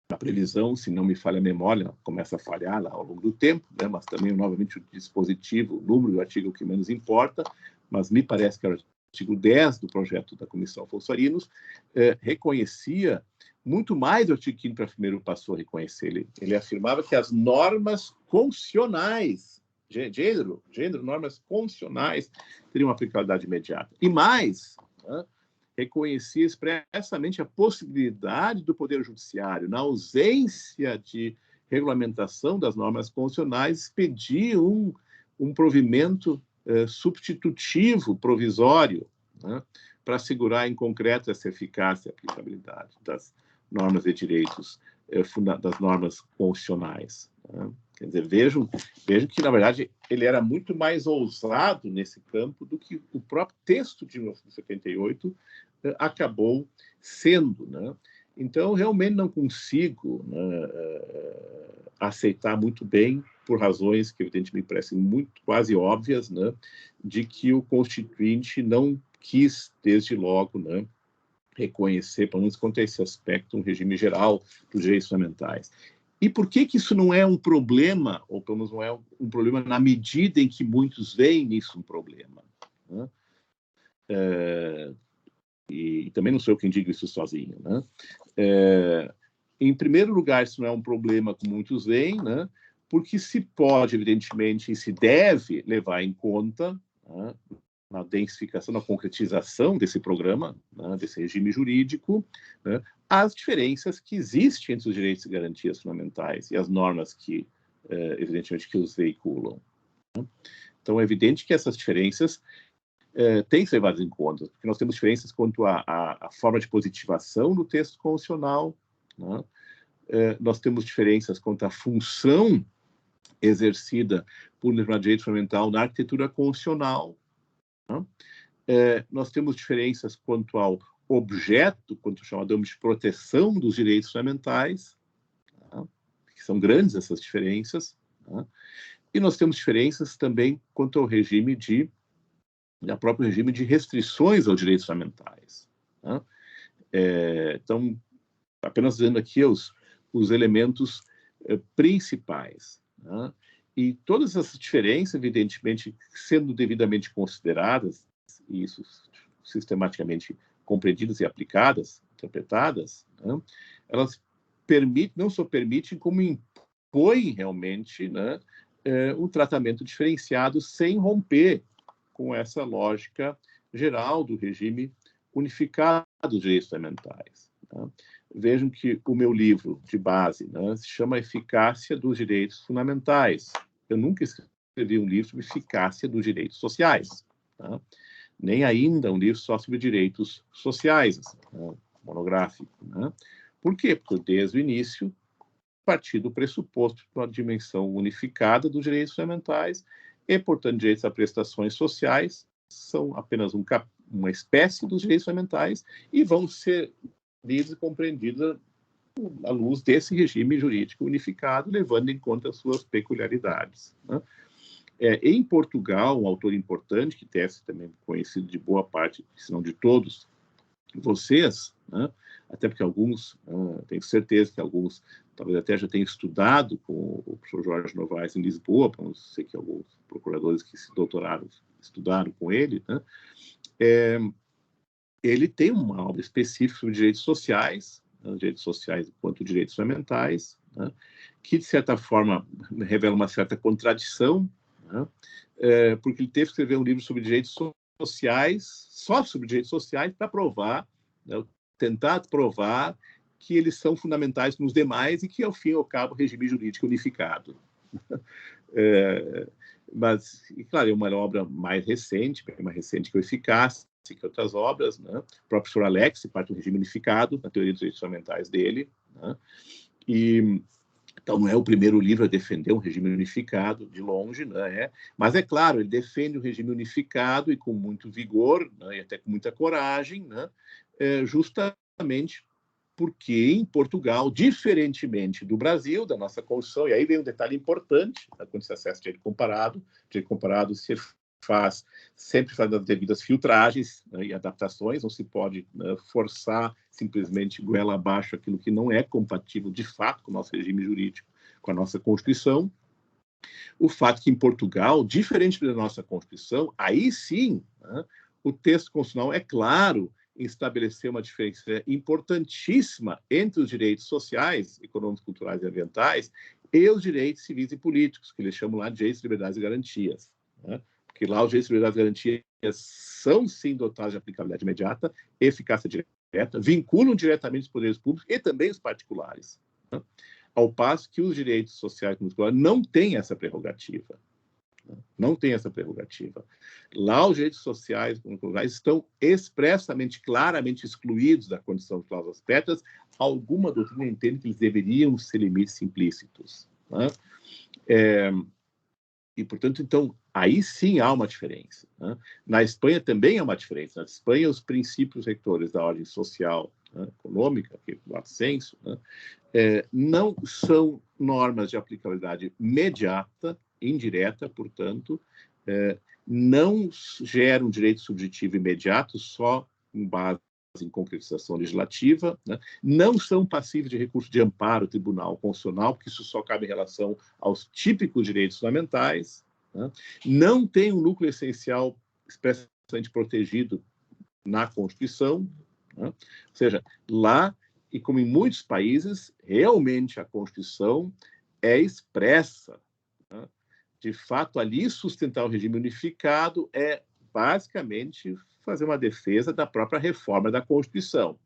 a previsão, se não me falha a memória, começa a falhar lá ao longo do tempo, né, mas também, novamente, o dispositivo, o número do artigo que menos importa, mas me parece que era o artigo 10 do projeto da Comissão Afonso Arinos, reconhecia muito mais do artigo 5º, para primeiro passou a reconhecer. Ele afirmava que as normas constitucionais, gênero, normas constitucionais, teriam uma aplicabilidade imediata. E mais, né, reconhecia expressamente a possibilidade do Poder Judiciário, na ausência de regulamentação das normas constitucionais, expedir um provimento substitutivo, provisório, né, para assegurar em concreto essa eficácia e aplicabilidade das normas de direitos, das normas constitucionais. Né? Quer dizer, vejam que, na verdade, ele era muito mais ousado nesse campo do que o próprio texto de 1978 acabou sendo. Né? Então, realmente não consigo, né, aceitar muito bem, por razões que, evidentemente, me parecem quase óbvias, né, de que o Constituinte não quis, desde logo, né, reconhecer, pelo menos quanto a esse aspecto, um regime geral dos direitos fundamentais. E por que isso não é um problema, ou pelo menos não é um problema na medida em que muitos veem nisso um problema? Né? E também não sou eu quem digo isso sozinho. Né? Em primeiro lugar, isso não é um problema como muitos veem, né? Porque se pode, evidentemente, e se deve levar em conta, né, na densificação, na concretização desse programa, né, desse regime jurídico, né, as diferenças que existem entre os direitos e garantias fundamentais e as normas que, evidentemente, que os veiculam. Né? Então, é evidente que essas diferenças têm que ser levadas em conta, porque nós temos diferenças quanto à forma de positivação do texto constitucional, né? Nós temos diferenças quanto à função exercida por um determinado direito fundamental na arquitetura constitucional. Né? Nós temos diferenças quanto ao objeto, quanto chamamos de proteção dos direitos fundamentais, né? Que são grandes essas diferenças. Né? E nós temos diferenças também quanto ao próprio regime de restrições aos direitos fundamentais. Né? Então, apenas dizendo aqui os elementos principais. Né? E todas essas diferenças, evidentemente, sendo devidamente consideradas, e isso sistematicamente compreendidas e aplicadas, interpretadas, né? Elas não só permitem, como impõem realmente, né, um tratamento diferenciado sem romper com essa lógica geral do regime unificado dos direitos fundamentais. Né? Vejam que o meu livro de base, né, se chama Eficácia dos Direitos Fundamentais. Eu nunca escrevi um livro sobre eficácia dos direitos sociais, tá? Nem ainda um livro só sobre direitos sociais, né, monográfico. Né? Por quê? Porque desde o início parti do pressuposto de uma dimensão unificada dos direitos fundamentais e, portanto, direitos a prestações sociais são apenas uma espécie dos direitos fundamentais e vão ser lidos e compreendidos à luz desse regime jurídico unificado, levando em conta as suas peculiaridades. Né? Em Portugal, um autor importante, que deve ser também conhecido de boa parte, se não de todos vocês, né? Até porque alguns, tenho certeza que alguns talvez até já tenham estudado com o professor Jorge Novaes em Lisboa, não sei que alguns procuradores que se doutoraram estudaram com ele, né? Ele tem uma obra específica sobre direitos sociais, né, direitos sociais quanto direitos fundamentais, né, que, de certa forma, revela uma certa contradição, né, porque ele teve que escrever um livro sobre direitos sociais, só sobre direitos sociais, para provar, né, tentar provar que eles são fundamentais nos demais e que, ao fim e ao cabo, o regime jurídico unificado. Mas, claro, é uma obra mais recente, bem mais recente que o Eficácia, que outras obras, né? O próprio professor Alex parte do regime unificado, na teoria dos direitos fundamentais dele, né? E então não é o primeiro livro a defender um regime unificado, de longe, né? Mas é claro, ele defende o regime unificado e com muito vigor, né? E até com muita coragem, né? Justamente porque em Portugal, diferentemente do Brasil, da nossa Constituição, e aí vem um detalhe importante, né, quando se acessa direito comparado se sempre faz as devidas filtragens, né, e adaptações, não se pode, né, forçar simplesmente goela abaixo aquilo que não é compatível de fato com o nosso regime jurídico, com a nossa Constituição. O fato que em Portugal, diferente da nossa Constituição, aí sim, né, o texto constitucional é claro em estabelecer uma diferença importantíssima entre os direitos sociais, econômicos, culturais e ambientais e os direitos civis e políticos, que eles chamam lá de direitos, liberdades e garantias. Né? Porque lá os direitos, liberdades e garantias são, sim, dotados de aplicabilidade imediata, eficácia direta, vinculam diretamente os poderes públicos e também os particulares. Né? Ao passo que os direitos sociais e culturais não têm essa prerrogativa. Não tem essa prerrogativa. Lá, os direitos sociais e culturais estão expressamente, claramente excluídos da condição de cláusulas pétreas. Alguma doutrina entende que eles deveriam ser limites implícitos. Né? E, portanto, então, aí sim há uma diferença. Né? Na Espanha também há uma diferença. Na Espanha, os princípios rectores da ordem social, né, econômica, que é o lato sensu, né, não são normas de aplicabilidade imediata, indireta, portanto, não geram direito subjetivo imediato só com base em concretização legislativa, né? Não são passíveis de recurso de amparo ao Tribunal Constitucional, porque isso só cabe em relação aos típicos direitos fundamentais, né? Não tem um núcleo essencial expressamente protegido na Constituição, né? Ou seja, lá, e como em muitos países, realmente a Constituição é expressa, né? De fato, ali sustentar o regime unificado é basicamente, fazer uma defesa da própria reforma da Constituição.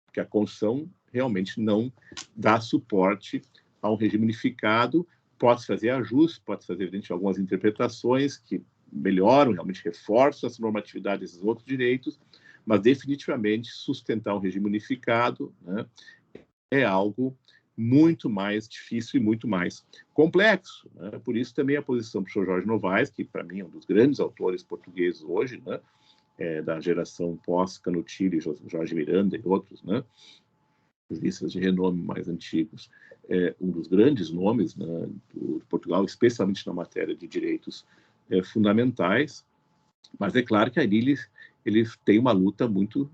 Porque a Constituição realmente não dá suporte a um regime unificado. Pode-se fazer ajustes, pode-se fazer, evidente, algumas interpretações que melhoram, realmente reforçam essa normatividade desses outros direitos, mas definitivamente sustentar um regime unificado, né, é algo muito mais difícil e muito mais complexo, né? Por isso também a posição do professor Jorge Novaes, que para mim é um dos grandes autores portugueses hoje, né, da geração pós-Canutili, Jorge Miranda e outros, né, juristas de renome mais antigos, um dos grandes nomes, né, do Portugal, especialmente na matéria de direitos fundamentais, mas é claro que ali ele tem uma luta muito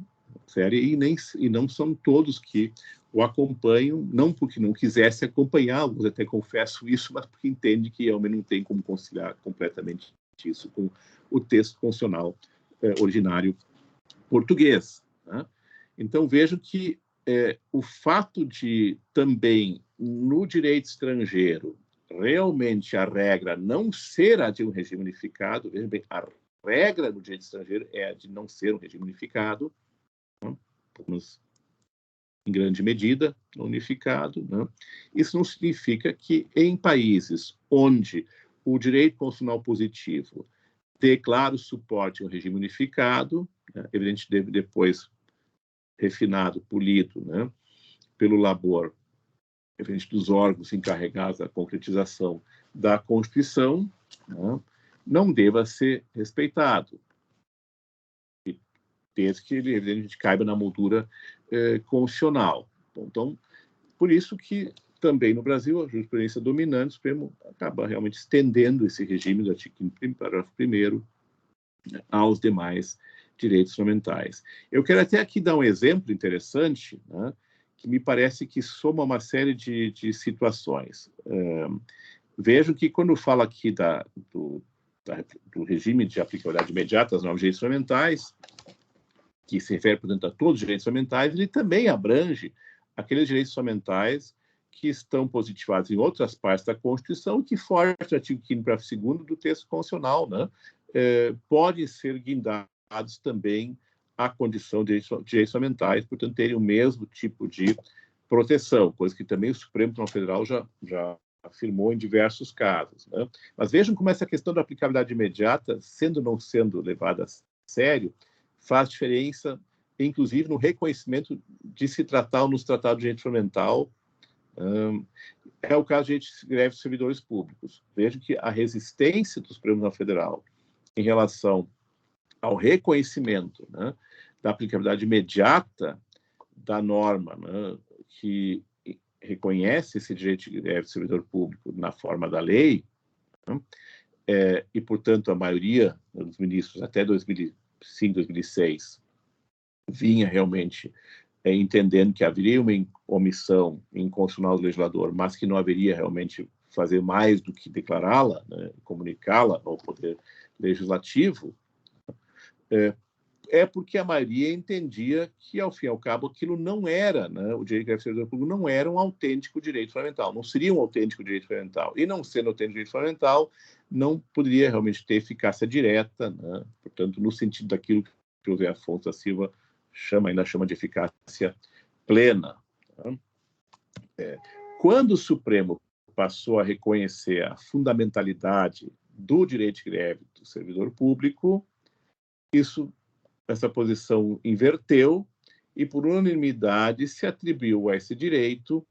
séria e não são todos que o acompanham, não porque não quisesse acompanhar, alguns até confesso isso, mas porque entende que realmente não tem como conciliar completamente isso com o texto constitucional originário português, né? Então, vejo que o fato de também, no direito estrangeiro, realmente a regra não ser a de um regime unificado, veja bem, a regra no direito estrangeiro é a de não ser um regime unificado, né? Em grande medida, unificado, né? Isso não significa que em países onde o direito constitucional positivo dê claro suporte a um regime unificado, né, evidente, depois refinado, polido, né, pelo labor, evidente, dos órgãos encarregados da concretização da Constituição, né, não deva ser respeitado, desde que ele, evidente, caiba na moldura constitucional. Então, por isso que também no Brasil a jurisprudência dominante, o Supremo acaba realmente estendendo esse regime do artigo 5º, parágrafo 1º, aos demais direitos fundamentais. Eu quero até aqui dar um exemplo interessante, né, que me parece que soma uma série de situações. Vejo que quando fala aqui do regime de aplicabilidade imediata às normas de direitos fundamentais, que se refere, portanto, a todos os direitos fundamentais, ele também abrange aqueles direitos fundamentais que estão positivados em outras partes da Constituição e que, forte do artigo 5º, parágrafo 2º do texto constitucional, né, podem ser guindados também à condição de direitos fundamentais, portanto, terem o mesmo tipo de proteção, coisa que também o Supremo Tribunal Federal já afirmou em diversos casos, né? Mas vejam como essa questão da aplicabilidade imediata, sendo ou não sendo levada a sério, faz diferença, inclusive, no reconhecimento de se tratar ou nos tratar de direito fundamental. É o caso de greve de servidores públicos. Vejo que a resistência do Supremo Tribunal Federal em relação ao reconhecimento, né, da aplicabilidade imediata da norma, né, que reconhece esse direito de greve de servidor público na forma da lei, né, e, portanto, a maioria dos ministros, até 2005, 2006, vinha realmente entendendo que haveria uma omissão inconstitucional do legislador, mas que não haveria realmente fazer mais do que declará-la, né, comunicá-la ao Poder Legislativo, porque a maioria entendia que, ao fim e ao cabo, aquilo não era, né, o direito de greve de servidor público não era um autêntico direito fundamental, não seria um autêntico direito fundamental. E não sendo autêntico direito fundamental, não poderia realmente ter eficácia direta, né, portanto, no sentido daquilo que o José Afonso da Silva ainda chama de eficácia plena. Né? Quando o Supremo passou a reconhecer a fundamentalidade do direito de greve do servidor público, essa posição inverteu e, por unanimidade, se atribuiu a esse direito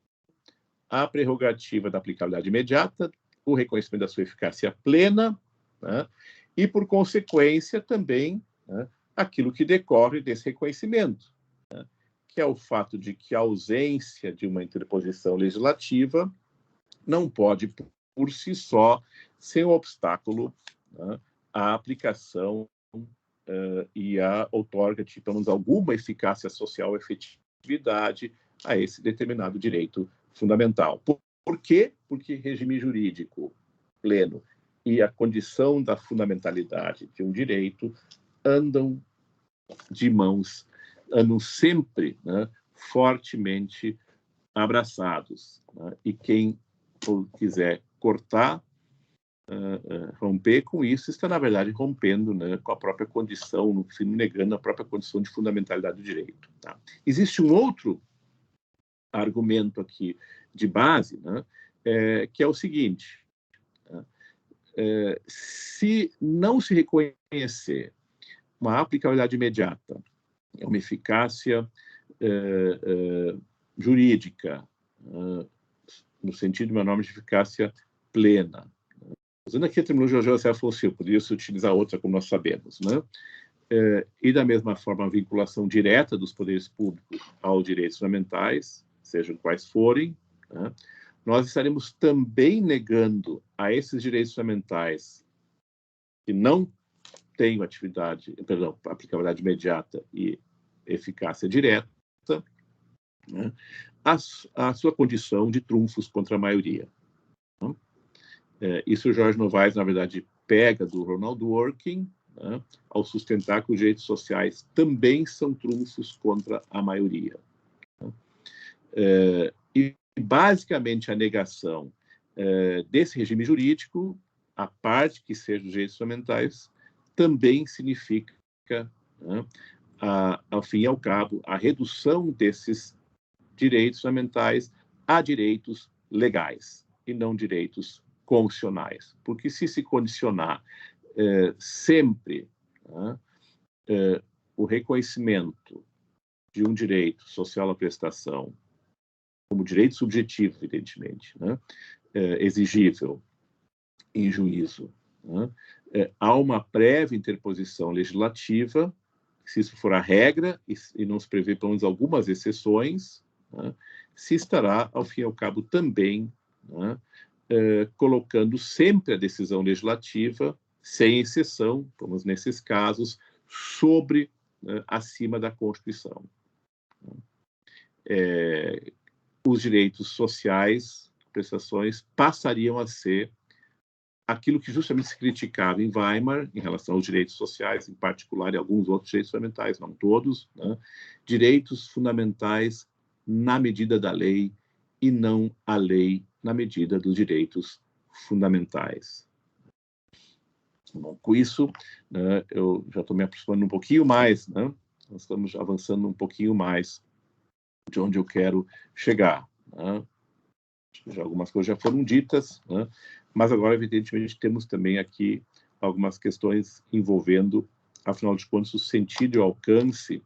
a prerrogativa da aplicabilidade imediata, o reconhecimento da sua eficácia plena, né, e, por consequência, também, né, aquilo que decorre desse reconhecimento, né, que é o fato de que a ausência de uma interposição legislativa não pode, por si só, ser um obstáculo, né, à aplicação e a outorga de, pelo menos, alguma eficácia social, efetividade a esse determinado direito fundamental. Por quê? Porque regime jurídico pleno e a condição da fundamentalidade de um direito andam sempre, né, fortemente abraçados. Né? E quem quiser cortar romper com isso, está, na verdade, rompendo, né, com a própria condição, se negando a própria condição de fundamentalidade do direito. Tá? Existe um outro argumento aqui de base, né, que é o seguinte: tá? Se não se reconhecer uma aplicabilidade imediata, uma eficácia jurídica, no sentido de uma norma de eficácia plena. Usando aqui a terminologia de José Fonseca, poderia-se utilizar outra, como nós sabemos, né? E, da mesma forma, a vinculação direta dos poderes públicos aos direitos fundamentais, sejam quais forem, né? Nós estaremos também negando a esses direitos fundamentais que não têm aplicabilidade imediata e eficácia direta, né, a sua condição de trunfos contra a maioria. Né? Isso o Jorge Novaes, na verdade, pega do Ronald Dworkin, né, ao sustentar que os direitos sociais também são trunfos contra a maioria. Né? E, basicamente, a negação desse regime jurídico, a parte que seja os direitos fundamentais, também significa, né, ao fim e ao cabo, a redução desses direitos fundamentais a direitos legais e não direitos condicionais. Porque se condicionar sempre, né, o reconhecimento de um direito social à prestação como direito subjetivo, evidentemente, né, exigível em juízo, né, há uma prévia interposição legislativa, se isso for a regra, e não se prevê pelo menos algumas exceções, né, se estará, ao fim e ao cabo, também, né, colocando sempre a decisão legislativa, sem exceção, como nesses casos, sobre, acima da Constituição. Os direitos sociais, prestações, passariam a ser aquilo que justamente se criticava em Weimar, em relação aos direitos sociais, em particular, e alguns outros direitos fundamentais, não todos, né? Direitos fundamentais na medida da lei e não a lei na medida dos direitos fundamentais. Bom, com isso, né, eu já estou me aproximando um pouquinho mais, né? Nós estamos avançando um pouquinho mais de onde eu quero chegar. Né? Já algumas coisas já foram ditas, né? Mas agora, evidentemente, temos também aqui algumas questões envolvendo, afinal de contas, o sentido e o alcance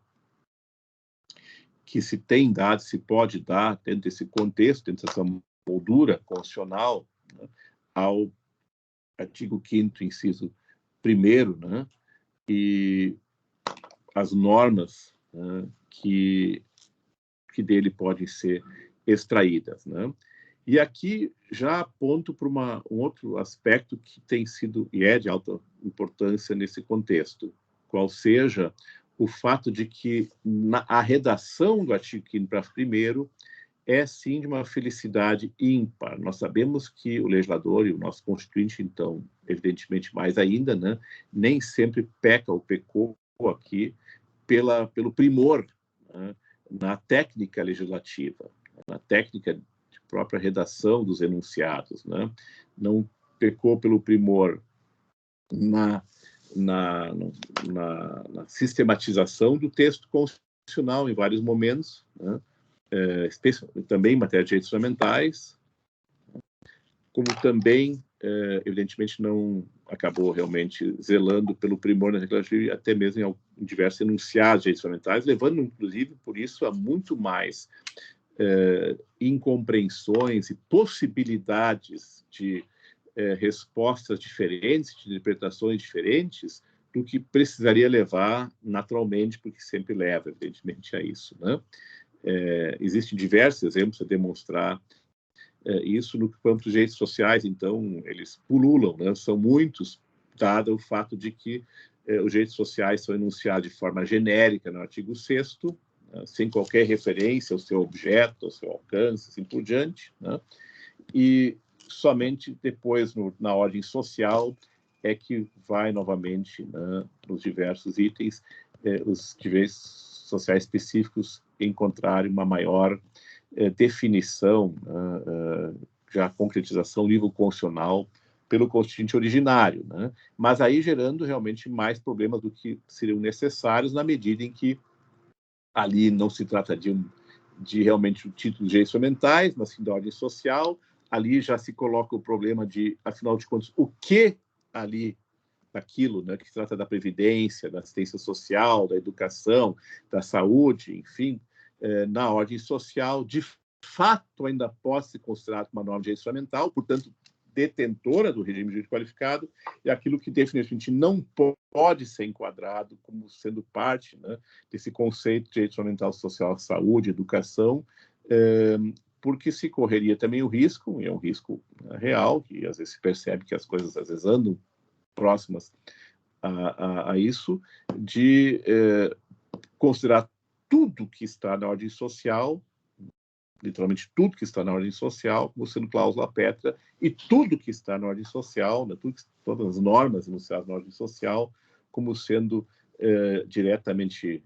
que se tem dado, se pode dar, dentro desse contexto, dentro dessa moldura constitucional, né, ao artigo 5º, inciso 1º, né, e as normas, né, que dele podem ser extraídas, né? E aqui já aponto para um outro aspecto que tem sido e é de alta importância nesse contexto, qual seja o fato de que a redação do artigo 5º, parágrafo 1º, é sim de uma felicidade ímpar. Nós sabemos que o legislador e o nosso constituinte, então, evidentemente mais ainda, né, nem sempre peca ou pecou aqui pelo primor, né, na técnica legislativa, na técnica de própria redação dos enunciados, né? Não pecou pelo primor na sistematização do texto constitucional em vários momentos, né? Também em matéria de direitos fundamentais, como também, evidentemente, não acabou realmente zelando pelo primor na legislativa, até mesmo em diversos enunciados de direitos fundamentais, levando, inclusive, por isso, a muito mais incompreensões e possibilidades de respostas diferentes, de interpretações diferentes, do que precisaria levar naturalmente, porque sempre leva, evidentemente, a isso, né? Existem diversos exemplos a demonstrar isso no campo dos direitos sociais, então, eles pululam, né? São muitos, dado o fato de que os direitos sociais são enunciados de forma genérica no artigo 6º, sem qualquer referência ao seu objeto, ao seu alcance, assim por diante, né? E somente depois, na ordem social, é que vai novamente, né, nos diversos itens, os direitos sociais específicos encontrarem uma maior definição, já concretização nível constitucional pelo constituinte originário, né? Mas aí gerando realmente mais problemas do que seriam necessários na medida em que ali não se trata de realmente títulos de direitos fundamentais, mas sim da ordem social. Ali já se coloca o problema de, afinal de contas, o que ali daquilo, né, que se trata da previdência, da assistência social, da educação, da saúde, enfim, na ordem social, de fato ainda pode ser considerado uma norma de direito fundamental, portanto, detentora do regime jurídico qualificado, e aquilo que definitivamente não pode ser enquadrado como sendo parte, né, desse conceito de direito fundamental social, saúde, educação, porque se correria também o risco, e é um risco real, que às vezes se percebe que as coisas às vezes andam próximas a isso, de considerar tudo que está na ordem social, literalmente tudo que está na ordem social, como sendo cláusula pétrea, e tudo que está na ordem social, né, todas as normas enunciadas na ordem social, como sendo diretamente,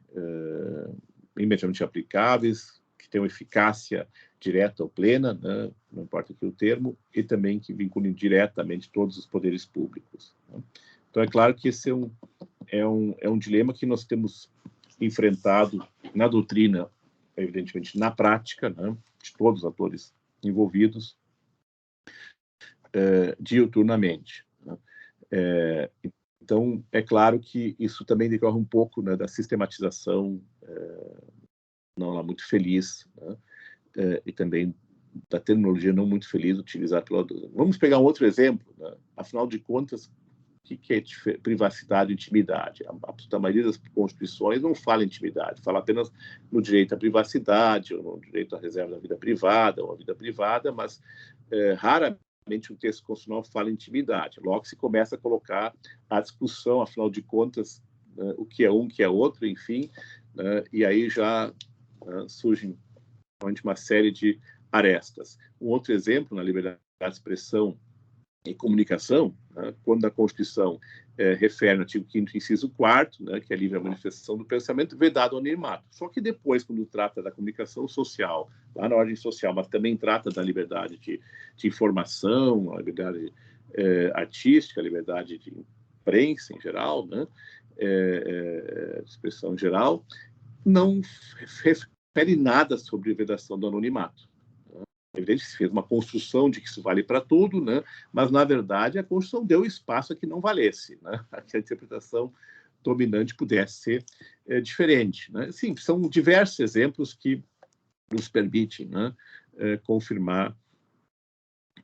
imediatamente aplicáveis, que tenham eficácia direta ou plena, né, não importa aqui o termo, e também que vinculem diretamente todos os poderes públicos. Né. Então, é claro que esse é um dilema que nós temos enfrentado na doutrina, evidentemente, na prática, né, de todos os atores envolvidos, diuturnamente. Né. Então, é claro que isso também decorre um pouco, né, da sistematização não lá muito feliz, né, e também da terminologia não muito feliz utilizada pelo... Vamos pegar um outro exemplo, né? Afinal de contas, o que é privacidade e intimidade? A maioria das constituições não fala em intimidade, fala apenas no direito à privacidade, ou no direito à reserva da vida privada, ou à vida privada, mas raramente um texto constitucional fala em intimidade. Logo se começa a colocar a discussão, afinal de contas, o que é um, o que é outro, enfim, e aí já surgem uma série de arestas. Um outro exemplo, na liberdade de expressão e comunicação, né, quando a Constituição refere no artigo 5º, inciso 4º, né, que é a livre manifestação do pensamento, vedado ao anonimato. Só que depois, quando trata da comunicação social, lá na ordem social, mas também trata da liberdade de informação, a liberdade artística, a liberdade de imprensa em geral, né, de expressão em geral, não refere nada sobre a vedação do anonimato. É evidente que se fez uma construção de que isso vale para tudo, né? Mas, na verdade, a Constituição deu espaço a que não valesse, né? A que a interpretação dominante pudesse ser diferente. Né? Sim, são diversos exemplos que nos permitem, né, confirmar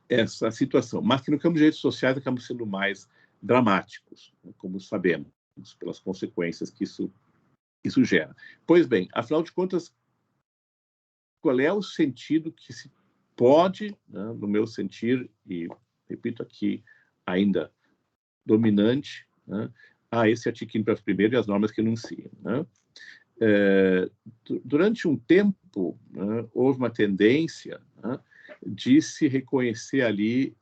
essa situação, mas que no campo de direitos sociais acabam sendo mais dramáticos, né, como sabemos, pelas consequências que isso gera. Pois bem, afinal de contas, qual é o sentido que se pode, né, no meu sentir, e repito aqui, ainda dominante, né, a esse artigo 5º, parágrafo 1º e as normas que enunciam. Né? Durante um tempo, né, houve uma tendência, né, de se reconhecer ali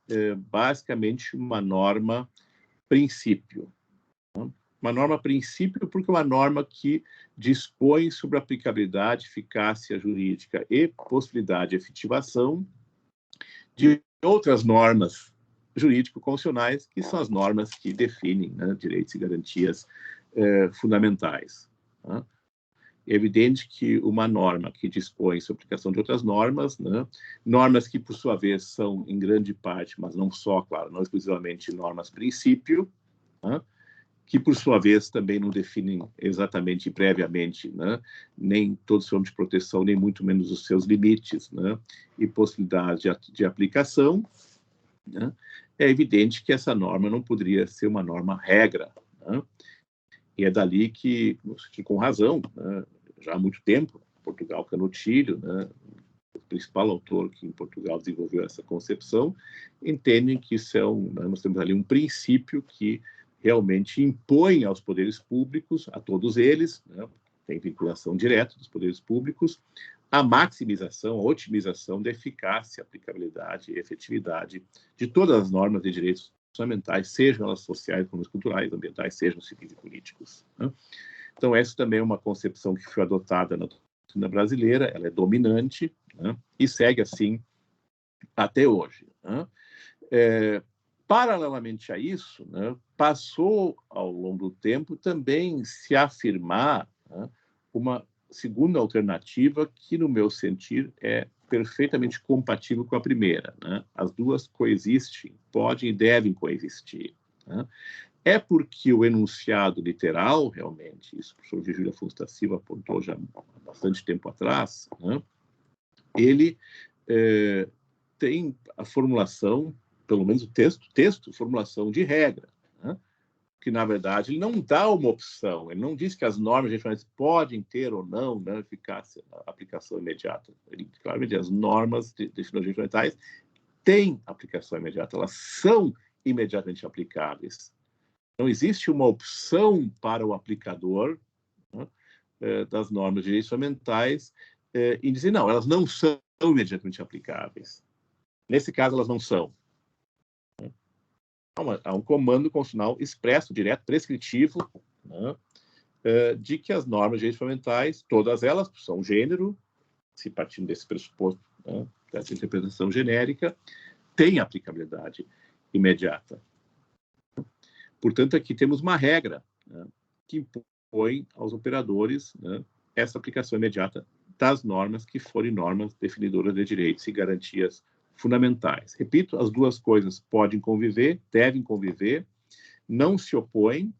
basicamente uma norma princípio. Né? Uma norma princípio porque é uma norma que dispõe sobre a aplicabilidade, eficácia jurídica e possibilidade de efetivação de outras normas jurídico-constitucionais, que são as normas que definem, né, direitos e garantias fundamentais. Né? É evidente que uma norma que dispõe sobre a aplicação de outras normas, né, normas que, por sua vez, são, em grande parte, mas não só, claro, não exclusivamente normas princípio, né, que, por sua vez, também não definem exatamente e previamente, né, nem todo o sistema de proteção, nem muito menos os seus limites, né, e possibilidade de aplicação, né, é evidente que essa norma não poderia ser uma norma regra. Né, e é dali que, com razão, né, já há muito tempo, Portugal Canutilho, né, o principal autor que em Portugal desenvolveu essa concepção, entendem que nós temos ali um princípio que realmente impõe aos poderes públicos, a todos eles, né, tem vinculação direta dos poderes públicos, a maximização, a otimização da eficácia, aplicabilidade e efetividade de todas as normas de direitos fundamentais, sejam elas sociais, econômicas, culturais, ambientais, sejam civis e políticos. Né? Então, essa também é uma concepção que foi adotada na doutrina brasileira, ela é dominante, né, e segue assim até hoje. Né? Paralelamente a isso, né, passou, ao longo do tempo, também se afirmar, né, uma segunda alternativa que, no meu sentir, é perfeitamente compatível com a primeira. Né? As duas coexistem, podem e devem coexistir. Né? É porque o enunciado literal, realmente, isso o professor Virgílio Afonso da Silva apontou já há bastante tempo atrás, né? Ele tem a formulação, pelo menos o texto, formulação de regra, né? Que, na verdade, ele não dá uma opção, ele não diz que as normas regionais podem ter ou não, né, eficácia, aplicação imediata. Ele, claramente, as normas de finanças regionais têm aplicação imediata, elas são imediatamente aplicáveis. Não existe uma opção para o aplicador, né, das normas de direitos fundamentais em dizer, não, elas não são imediatamente aplicáveis. Nesse caso, elas não são. Há um comando constitucional expresso, direto, prescritivo, né, de que as normas de direitos fundamentais, todas elas, são gênero, se partindo desse pressuposto, né, dessa interpretação genérica, têm aplicabilidade imediata. Portanto, aqui temos uma regra, né, que impõe aos operadores, né, essa aplicação imediata das normas que forem normas definidoras de direitos e garantias fundamentais. Repito, as duas coisas podem conviver, devem conviver, não se opõem,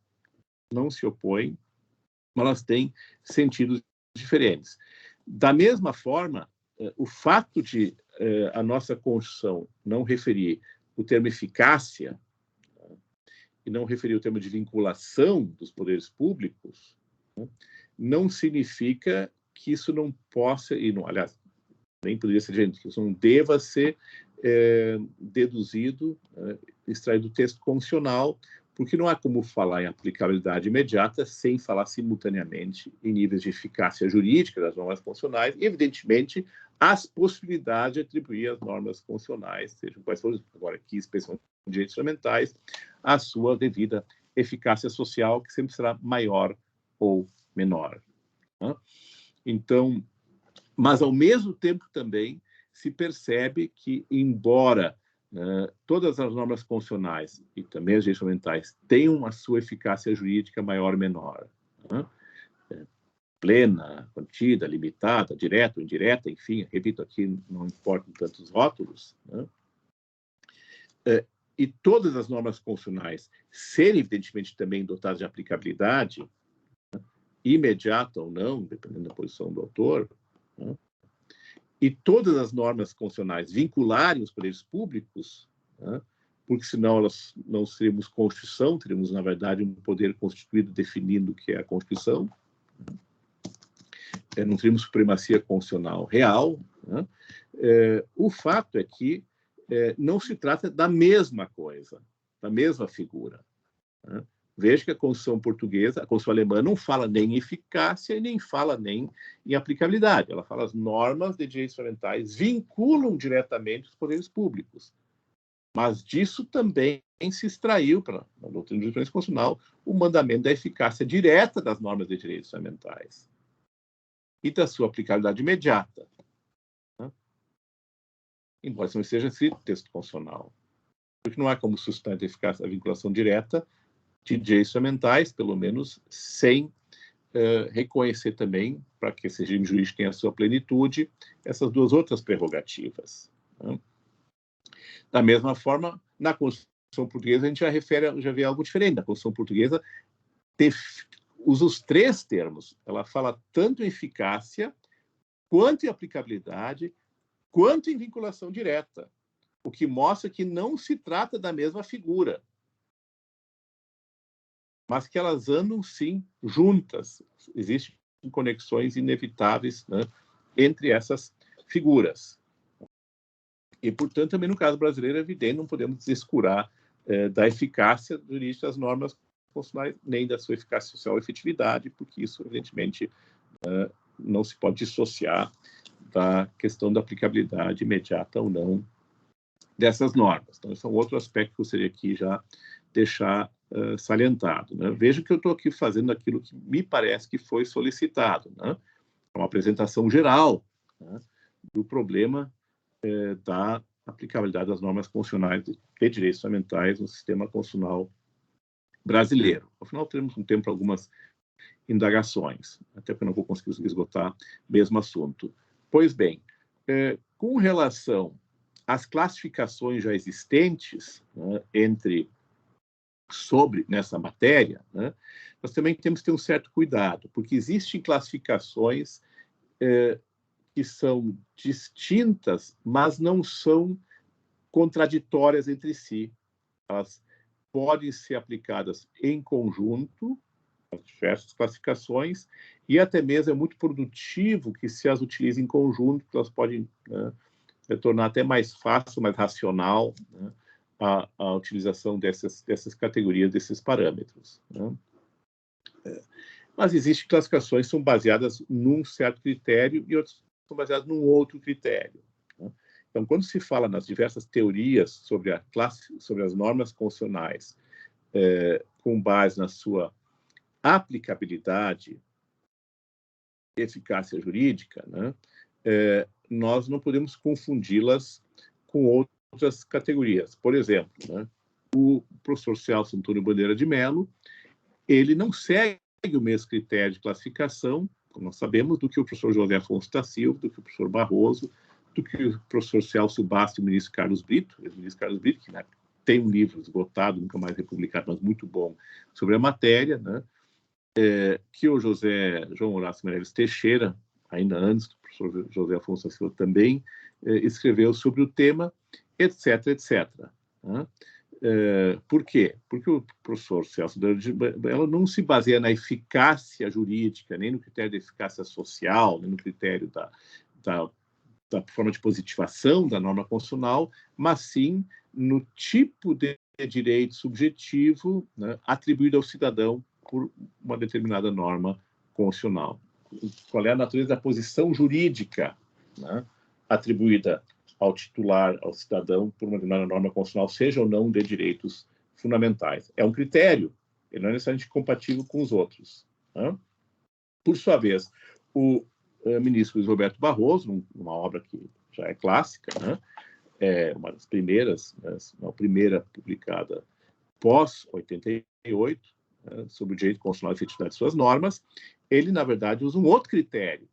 mas elas têm sentidos diferentes. Da mesma forma, o fato de a nossa Constituição não referir o termo eficácia e não referir o termo de vinculação dos poderes públicos, né, não significa que isso não possa, e não, aliás, nem poderia ser gente, que isso não deva ser deduzido, extraído do texto constitucional, porque não há como falar em aplicabilidade imediata sem falar simultaneamente em níveis de eficácia jurídica das normas constitucionais e, evidentemente, as possibilidades de atribuir às normas constitucionais, sejam quais forem, agora aqui, especialmente direitos fundamentais, a sua devida eficácia social, que sempre será maior ou menor. Né? Então, mas, ao mesmo tempo, também se percebe que, embora todas as normas constitucionais e também as direitos fundamentais tenham a sua eficácia jurídica maior ou menor, né? Plena, contida, limitada, direta ou indireta, enfim, repito aqui, não importam tantos rótulos, né? E todas as normas constitucionais serem, evidentemente, também dotadas de aplicabilidade, né, imediata ou não, dependendo da posição do autor, né? E todas as normas constitucionais vincularem os poderes públicos, né, porque senão elas não seríamos Constituição, teríamos, na verdade, um poder constituído definindo o que é a Constituição, né? Não teríamos supremacia constitucional real, né? O fato é que não se trata da mesma coisa, da mesma figura, né? Veja que a Constituição portuguesa, a Constituição alemã não fala nem em eficácia e nem fala nem em aplicabilidade. Ela fala as normas de direitos fundamentais vinculam diretamente os poderes públicos. Mas disso também se extraiu, para a doutrina de jurisprudência constitucional, o mandamento da eficácia direta das normas de direitos fundamentais e da sua aplicabilidade imediata, né? Embora isso não seja escrito no texto constitucional. Porque não há como sustentar a eficácia, a vinculação direta de direitos fundamentais, pelo menos sem reconhecer também, para que esse regime jurídico tenha a sua plenitude, essas duas outras prerrogativas, né? Da mesma forma, na Constituição Portuguesa, a gente já vê algo diferente. Na Constituição Portuguesa usa os três termos. Ela fala tanto em eficácia, quanto em aplicabilidade, quanto em vinculação direta, o que mostra que não se trata da mesma figura, mas que elas andam, sim, juntas. Existem conexões inevitáveis, né, entre essas figuras. E, portanto, também no caso brasileiro, é evidente, não podemos descurar da eficácia do início das normas constitucionais, nem da sua eficácia social e efetividade, porque isso, evidentemente, não se pode dissociar da questão da aplicabilidade imediata ou não dessas normas. Então, esse é um outro aspecto que eu gostaria aqui já deixar salientado, né? Veja que eu estou aqui fazendo aquilo que me parece que foi solicitado, né? Uma apresentação geral, né, do problema da aplicabilidade das normas constitucionais de direitos fundamentais no sistema constitucional brasileiro. Afinal, teremos um tempo para algumas indagações, até porque eu não vou conseguir esgotar o mesmo assunto. Pois bem, com relação às classificações já existentes, né, sobre nessa matéria, né, nós também temos que ter um certo cuidado, porque existem classificações que são distintas, mas não são contraditórias entre si. Elas podem ser aplicadas em conjunto, as diversas classificações, e até mesmo é muito produtivo que se as utilize em conjunto, porque elas podem, né, tornar até mais fácil, mais racional, né, a utilização dessas categorias, desses parâmetros, né? Mas existem classificações que são baseadas num certo critério e outras são baseadas num outro critério, né? Então, quando se fala nas diversas teorias sobre as normas constitucionais, com base na sua aplicabilidade e eficácia jurídica, né, nós não podemos confundi-las com outras categorias. Por exemplo, né, o professor Celso Antônio Bandeira de Mello, ele não segue o mesmo critério de classificação, como nós sabemos, do que o professor José Afonso da Silva, do que o professor Barroso, do que o professor Celso Bastos e o ministro Carlos Brito, que, né, tem um livro esgotado, nunca mais republicado, mas muito bom, sobre a matéria, né, que o João Horácio Meirelles Teixeira, ainda antes do professor José Afonso da Silva também, escreveu sobre o tema, etc., etc., né? Por quê? Porque o professor Celso ela não se baseia na eficácia jurídica, nem no critério de eficácia social, nem no critério da forma de positivação da norma constitucional, mas sim no tipo de direito subjetivo, né, atribuído ao cidadão por uma determinada norma constitucional. Qual é a natureza da posição jurídica, né, atribuída ao titular, ao cidadão, por uma determinada norma constitucional, seja ou não de direitos fundamentais. É um critério, ele não é necessariamente compatível com os outros, né? Por sua vez, o ministro Luiz Roberto Barroso, numa obra que já é clássica, né, uma das primeiras, a primeira publicada pós-88, né, sobre o direito constitucional e efetividade de suas normas, ele, na verdade, usa um outro critério.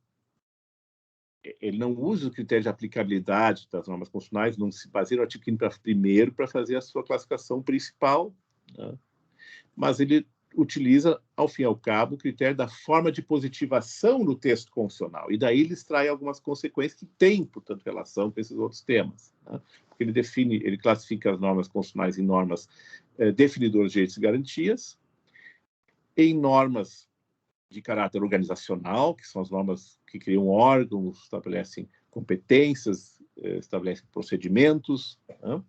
Ele não usa o critério de aplicabilidade das normas constitucionais, não se baseia no artigo 5º para fazer a sua classificação principal, né, mas ele utiliza, ao fim e ao cabo, o critério da forma de positivação do texto constitucional. E daí ele extrai algumas consequências que têm, portanto, relação com esses outros temas, né? Porque ele classifica as normas constitucionais em normas definidoras de direitos e garantias, em normas de caráter organizacional, que são as normas que criam órgãos, estabelecem competências, estabelecem procedimentos, né?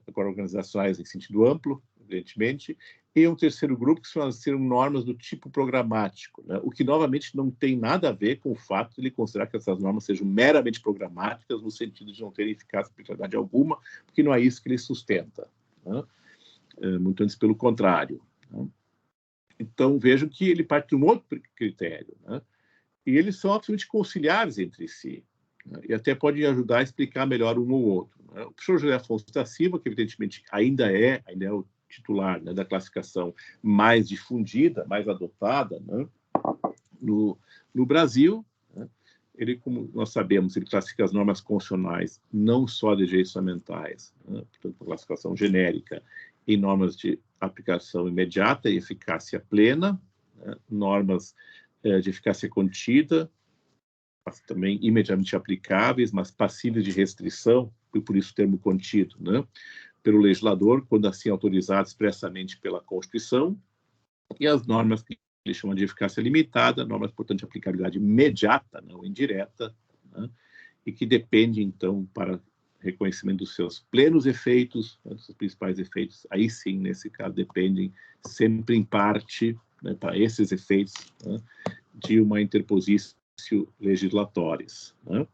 Agora organizacionais em sentido amplo, evidentemente, e um terceiro grupo que são normas do tipo programático, né? O que, novamente, não tem nada a ver com o fato de ele considerar que essas normas sejam meramente programáticas, no sentido de não terem eficácia e aplicabilidade alguma, porque não é isso que ele sustenta, né? Muito antes pelo contrário, né? Então, vejam que ele parte de um outro critério, né? E eles são absolutamente conciliares entre si, né? E até podem ajudar a explicar melhor um ou outro, né? O professor José Afonso da Silva, que evidentemente ainda é o titular, né, da classificação mais difundida, mais adotada, né, no Brasil, né, ele, como nós sabemos, ele classifica as normas constitucionais não só de direitos fundamentais, né, portanto, uma classificação genérica, em normas de aplicação imediata e eficácia plena, né, normas de eficácia contida, mas também imediatamente aplicáveis, mas passíveis de restrição, e por isso o termo contido, né, pelo legislador, quando assim autorizado expressamente pela Constituição, e as normas que ele chama de eficácia limitada, normas, portanto, de aplicabilidade imediata, não indireta, né, e que depende, então, para reconhecimento dos seus plenos efeitos, né, dos seus principais efeitos, aí sim, nesse caso, dependem sempre em parte, né, para esses efeitos, né, de uma interposição legislatórias, né.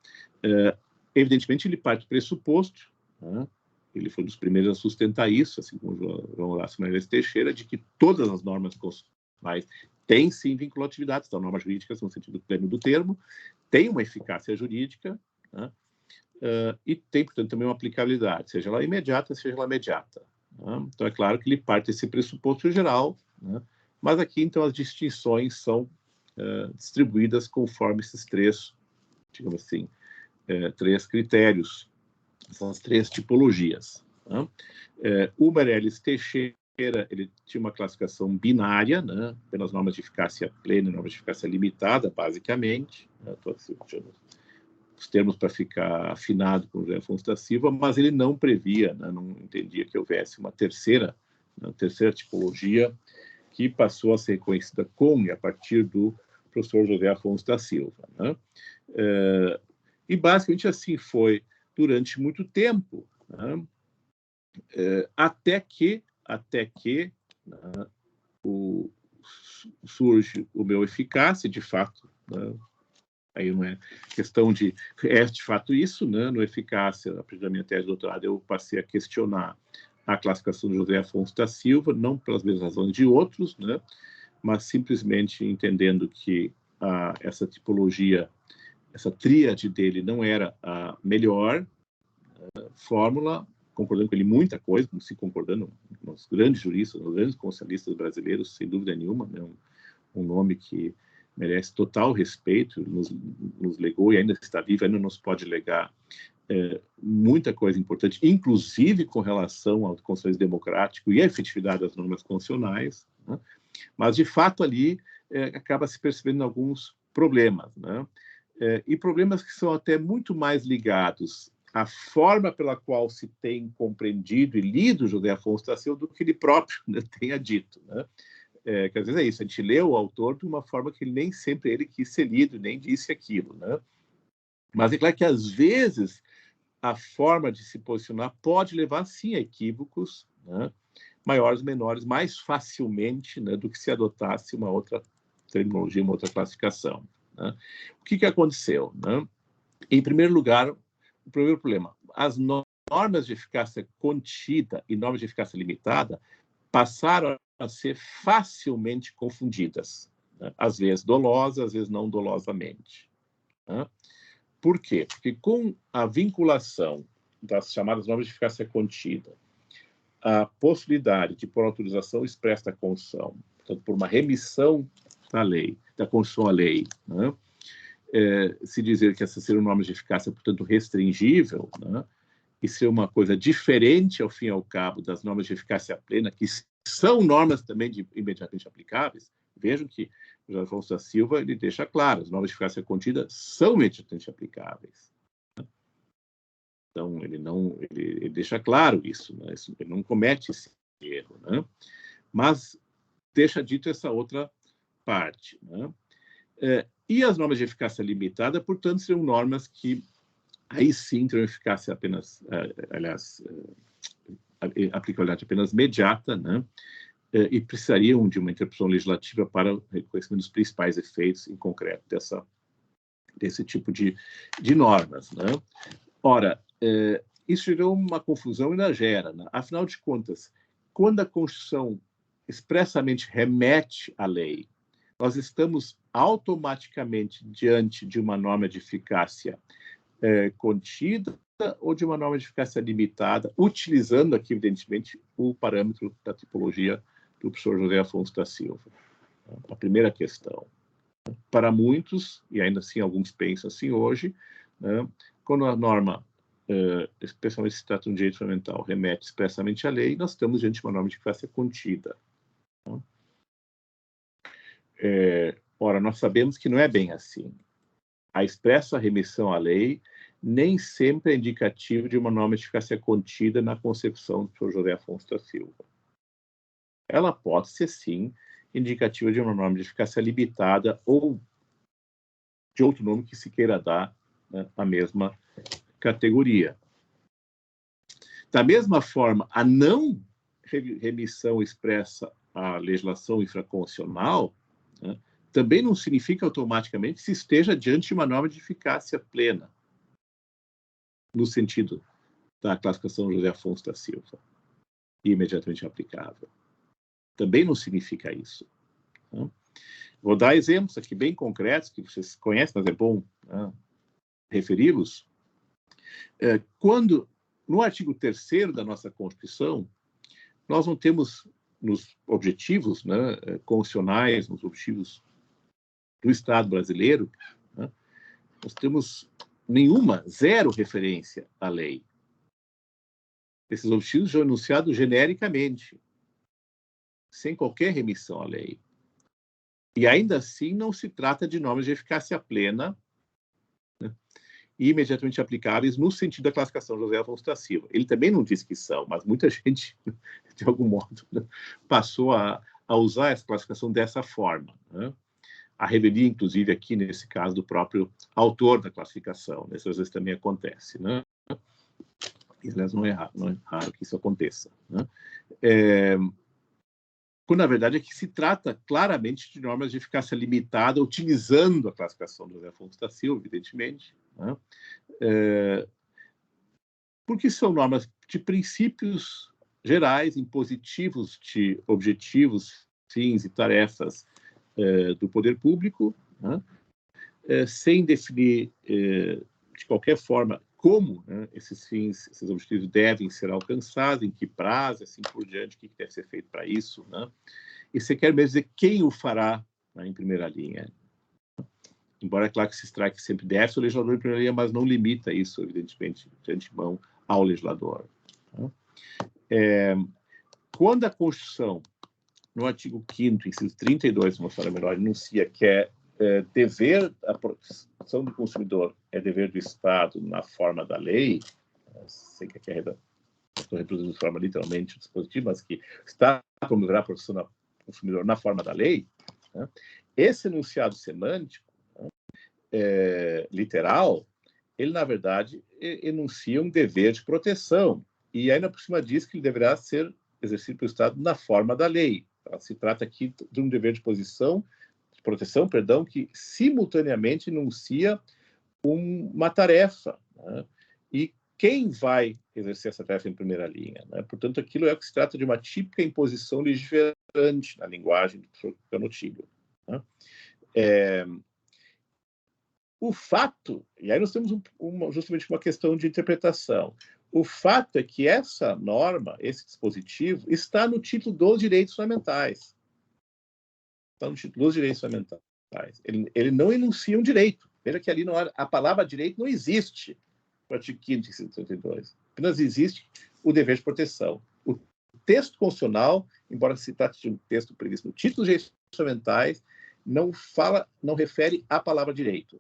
Evidentemente, ele parte do pressuposto, né, ele foi um dos primeiros a sustentar isso, assim como o João Horácio Meirelles Teixeira, de que todas as normas constitucionais têm, sim, vinculatividade, são normas jurídicas no sentido pleno do termo, têm uma eficácia jurídica, né, e tem, portanto, também uma aplicabilidade, seja ela imediata, seja ela mediata. Né? Então, é claro que ele parte desse pressuposto geral, né? Mas aqui, então, as distinções são distribuídas conforme esses três, digamos assim, três critérios, essas três tipologias. Né? O Meirelles Teixeira, ele tinha uma classificação binária, né? Pelas normas de eficácia plena e normas de eficácia limitada, basicamente. Estou usando os termos para ficar afinado com o José Afonso da Silva, mas ele não previa, né? Não entendia que houvesse uma terceira tipologia que passou a ser reconhecida com e a partir do professor José Afonso da Silva. Né? E basicamente assim foi durante muito tempo, né? Até que né, surge o meu eficácia, de fato, né? Aí não é questão de... É de fato isso, né? No eficácia, a partir da minha tese de doutorado, eu passei a questionar a classificação de José Afonso da Silva, não pelas mesmas razões de outros, né? Mas simplesmente entendendo que essa tipologia, essa tríade dele não era a melhor fórmula, concordando com ele muita coisa, como se concordando os grandes juristas, os grandes constitucionalistas brasileiros, sem dúvida nenhuma, né? Um nome que merece total respeito, nos legou e ainda está vivo, ainda nos pode legar muita coisa importante, inclusive com relação ao constitucionalismo democrático e à efetividade das normas constitucionais, né? Mas, de fato, ali acaba se percebendo alguns problemas, né? E problemas que são até muito mais ligados à forma pela qual se tem compreendido e lido José Afonso da Silva do que ele próprio, né, tenha dito, né? Que às vezes é isso, a gente lê o autor de uma forma que nem sempre ele quis ser lido, nem disse aquilo, né? Mas é claro que, às vezes, a forma de se posicionar pode levar, sim, a equívocos, né? Maiores, menores, mais facilmente, né, do que se adotasse uma outra terminologia, uma outra classificação, né? O que aconteceu, né? Em primeiro lugar, o primeiro problema, as normas de eficácia contida e normas de eficácia limitada passaram a ser facilmente confundidas, né? Às vezes dolosas, às vezes não dolosamente, né? Por quê? Porque com a vinculação das chamadas normas de eficácia contida, a possibilidade de, por autorização expressa da Constituição, portanto, por uma remissão da lei, da Constituição à lei, né? Se dizer que essas seriam normas de eficácia, portanto, restringível, né? E ser uma coisa diferente, ao fim e ao cabo, das normas de eficácia plena, que são normas também imediatamente aplicáveis. Vejam que o José Afonso da Silva ele deixa claro, as normas de eficácia contida são imediatamente aplicáveis. Então, ele deixa claro isso, né? Ele não comete esse erro, né? Mas deixa dito essa outra parte, né? E as normas de eficácia limitada, portanto, seriam normas que aí sim teriam eficácia apenas, aliás, aplicabilidade apenas imediata, né? E precisariam de uma interpretação legislativa para o reconhecimento dos principais efeitos em concreto desse tipo de normas, né? Ora, isso gerou uma confusão e ainda gera, né? Afinal de contas, quando a Constituição expressamente remete à lei, nós estamos automaticamente diante de uma norma de eficácia contida ou de uma norma de eficácia limitada, utilizando aqui, evidentemente, o parâmetro da tipologia do professor José Afonso da Silva. A primeira questão. Para muitos, e ainda assim alguns pensam assim hoje, né, quando a norma, especialmente se trata de um direito fundamental, remete expressamente à lei, nós estamos diante de uma norma de eficácia contida. Né? Ora, nós sabemos que não é bem assim. A expressa remissão à lei nem sempre é indicativo de uma norma de eficácia contida na concepção do professor José Afonso da Silva. Ela pode ser, sim, indicativa de uma norma de eficácia limitada ou de outro nome que se queira dar, né, a mesma categoria. Da mesma forma, a não remissão expressa à legislação infraconstitucional, né, também não significa automaticamente que se esteja diante de uma norma de eficácia plena, no sentido da classificação José Afonso da Silva, imediatamente aplicável. Também não significa isso. Né? Vou dar exemplos aqui bem concretos, que vocês conhecem, mas é bom, né, referi-los. Quando, no artigo 3º da nossa Constituição, nós não temos nos objetivos, né, constitucionais, nos objetivos do Estado brasileiro, né, nós temos zero referência à lei. Esses objetivos são enunciados genericamente, sem qualquer remissão à lei. E ainda assim não se trata de normas de eficácia plena, né, e imediatamente aplicáveis no sentido da classificação de José Afonso da Silva. Ele também não disse que são, mas muita gente, de algum modo, né, passou a usar essa classificação dessa forma, né? A revelia, inclusive, aqui nesse caso, do próprio autor da classificação. Né? Isso às vezes também acontece, né? E, aliás, não é raro que isso aconteça, né? Quando, na verdade, é que se trata claramente de normas de eficácia limitada, utilizando a classificação do José Afonso da Silva, evidentemente, né? Porque são normas de princípios gerais, impositivos de objetivos, fins e tarefas do poder público, né? Sem definir, de qualquer forma, como, né, esses fins, esses objetivos devem ser alcançados, em que prazo, assim por diante, o que deve ser feito para isso, né? E você quer mesmo dizer quem o fará, né, em primeira linha. Embora, é claro que se strike sempre deve ser o legislador em primeira linha, mas não limita isso, evidentemente, de antemão ao legislador. Né? Quando a Constituição, no artigo 5º, inciso 32, de uma forma melhor, enuncia que dever, a proteção do consumidor é dever do Estado na forma da lei, sei que aqui estou reproduzindo de forma literalmente o dispositivo, mas que está promoverá a proteção do consumidor na forma da lei, né? Esse enunciado semântico, né, literal, ele, na verdade, enuncia um dever de proteção, e ainda por cima diz que ele deverá ser exercido pelo Estado na forma da lei. Então, se trata aqui de um dever de proteção, que simultaneamente enuncia uma tarefa, né? E quem vai exercer essa tarefa em primeira linha, né? Portanto, aquilo é o que se trata de uma típica imposição legiferante na linguagem do professor Canotilho, né? O fato, e aí nós temos justamente uma questão de interpretação, o fato é que essa norma, esse dispositivo, está no título dos direitos fundamentais. Está no título dos direitos fundamentais. Ele não enuncia um direito. Veja que ali a palavra direito não existe no artigo 5º de 132. Apenas existe o dever de proteção. O texto constitucional, embora se trate de um texto previsto no título dos direitos fundamentais, não refere à palavra direito.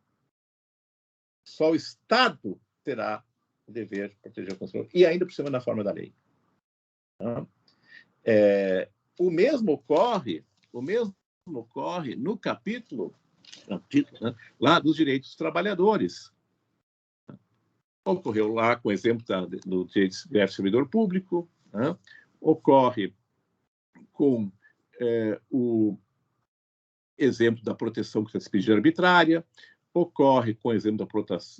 Só o Estado terá o dever de proteger o consumidor, e ainda por cima na forma da lei. O mesmo ocorre no capítulo, né, lá dos direitos dos trabalhadores. Ocorreu lá com o exemplo do direito de greve do servidor público, né? Ocorre com o exemplo da proteção contra a despedida arbitrária, ocorre com o exemplo da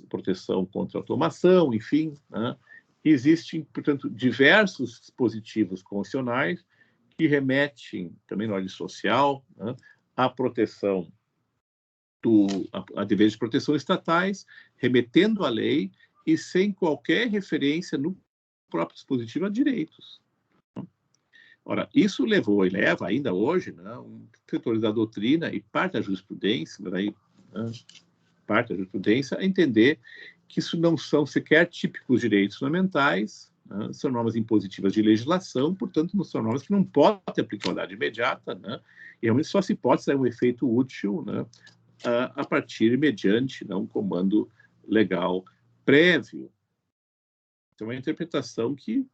proteção contra a automação, enfim, né? Existem, portanto, diversos dispositivos constitucionais que remetem, também na ordem social, né, à proteção a deveres de proteção estatais, remetendo à lei e sem qualquer referência no próprio dispositivo a direitos. Ora, isso levou e leva ainda hoje, né, setores da doutrina e parte da jurisprudência, a entender que isso não são sequer típicos direitos fundamentais, né, são normas impositivas de legislação, portanto, não são normas que não podem ter aplicabilidade imediata, né, e realmente só se pode ter um efeito útil, né, a partir mediante, né, um comando legal prévio. Então, é uma interpretação que,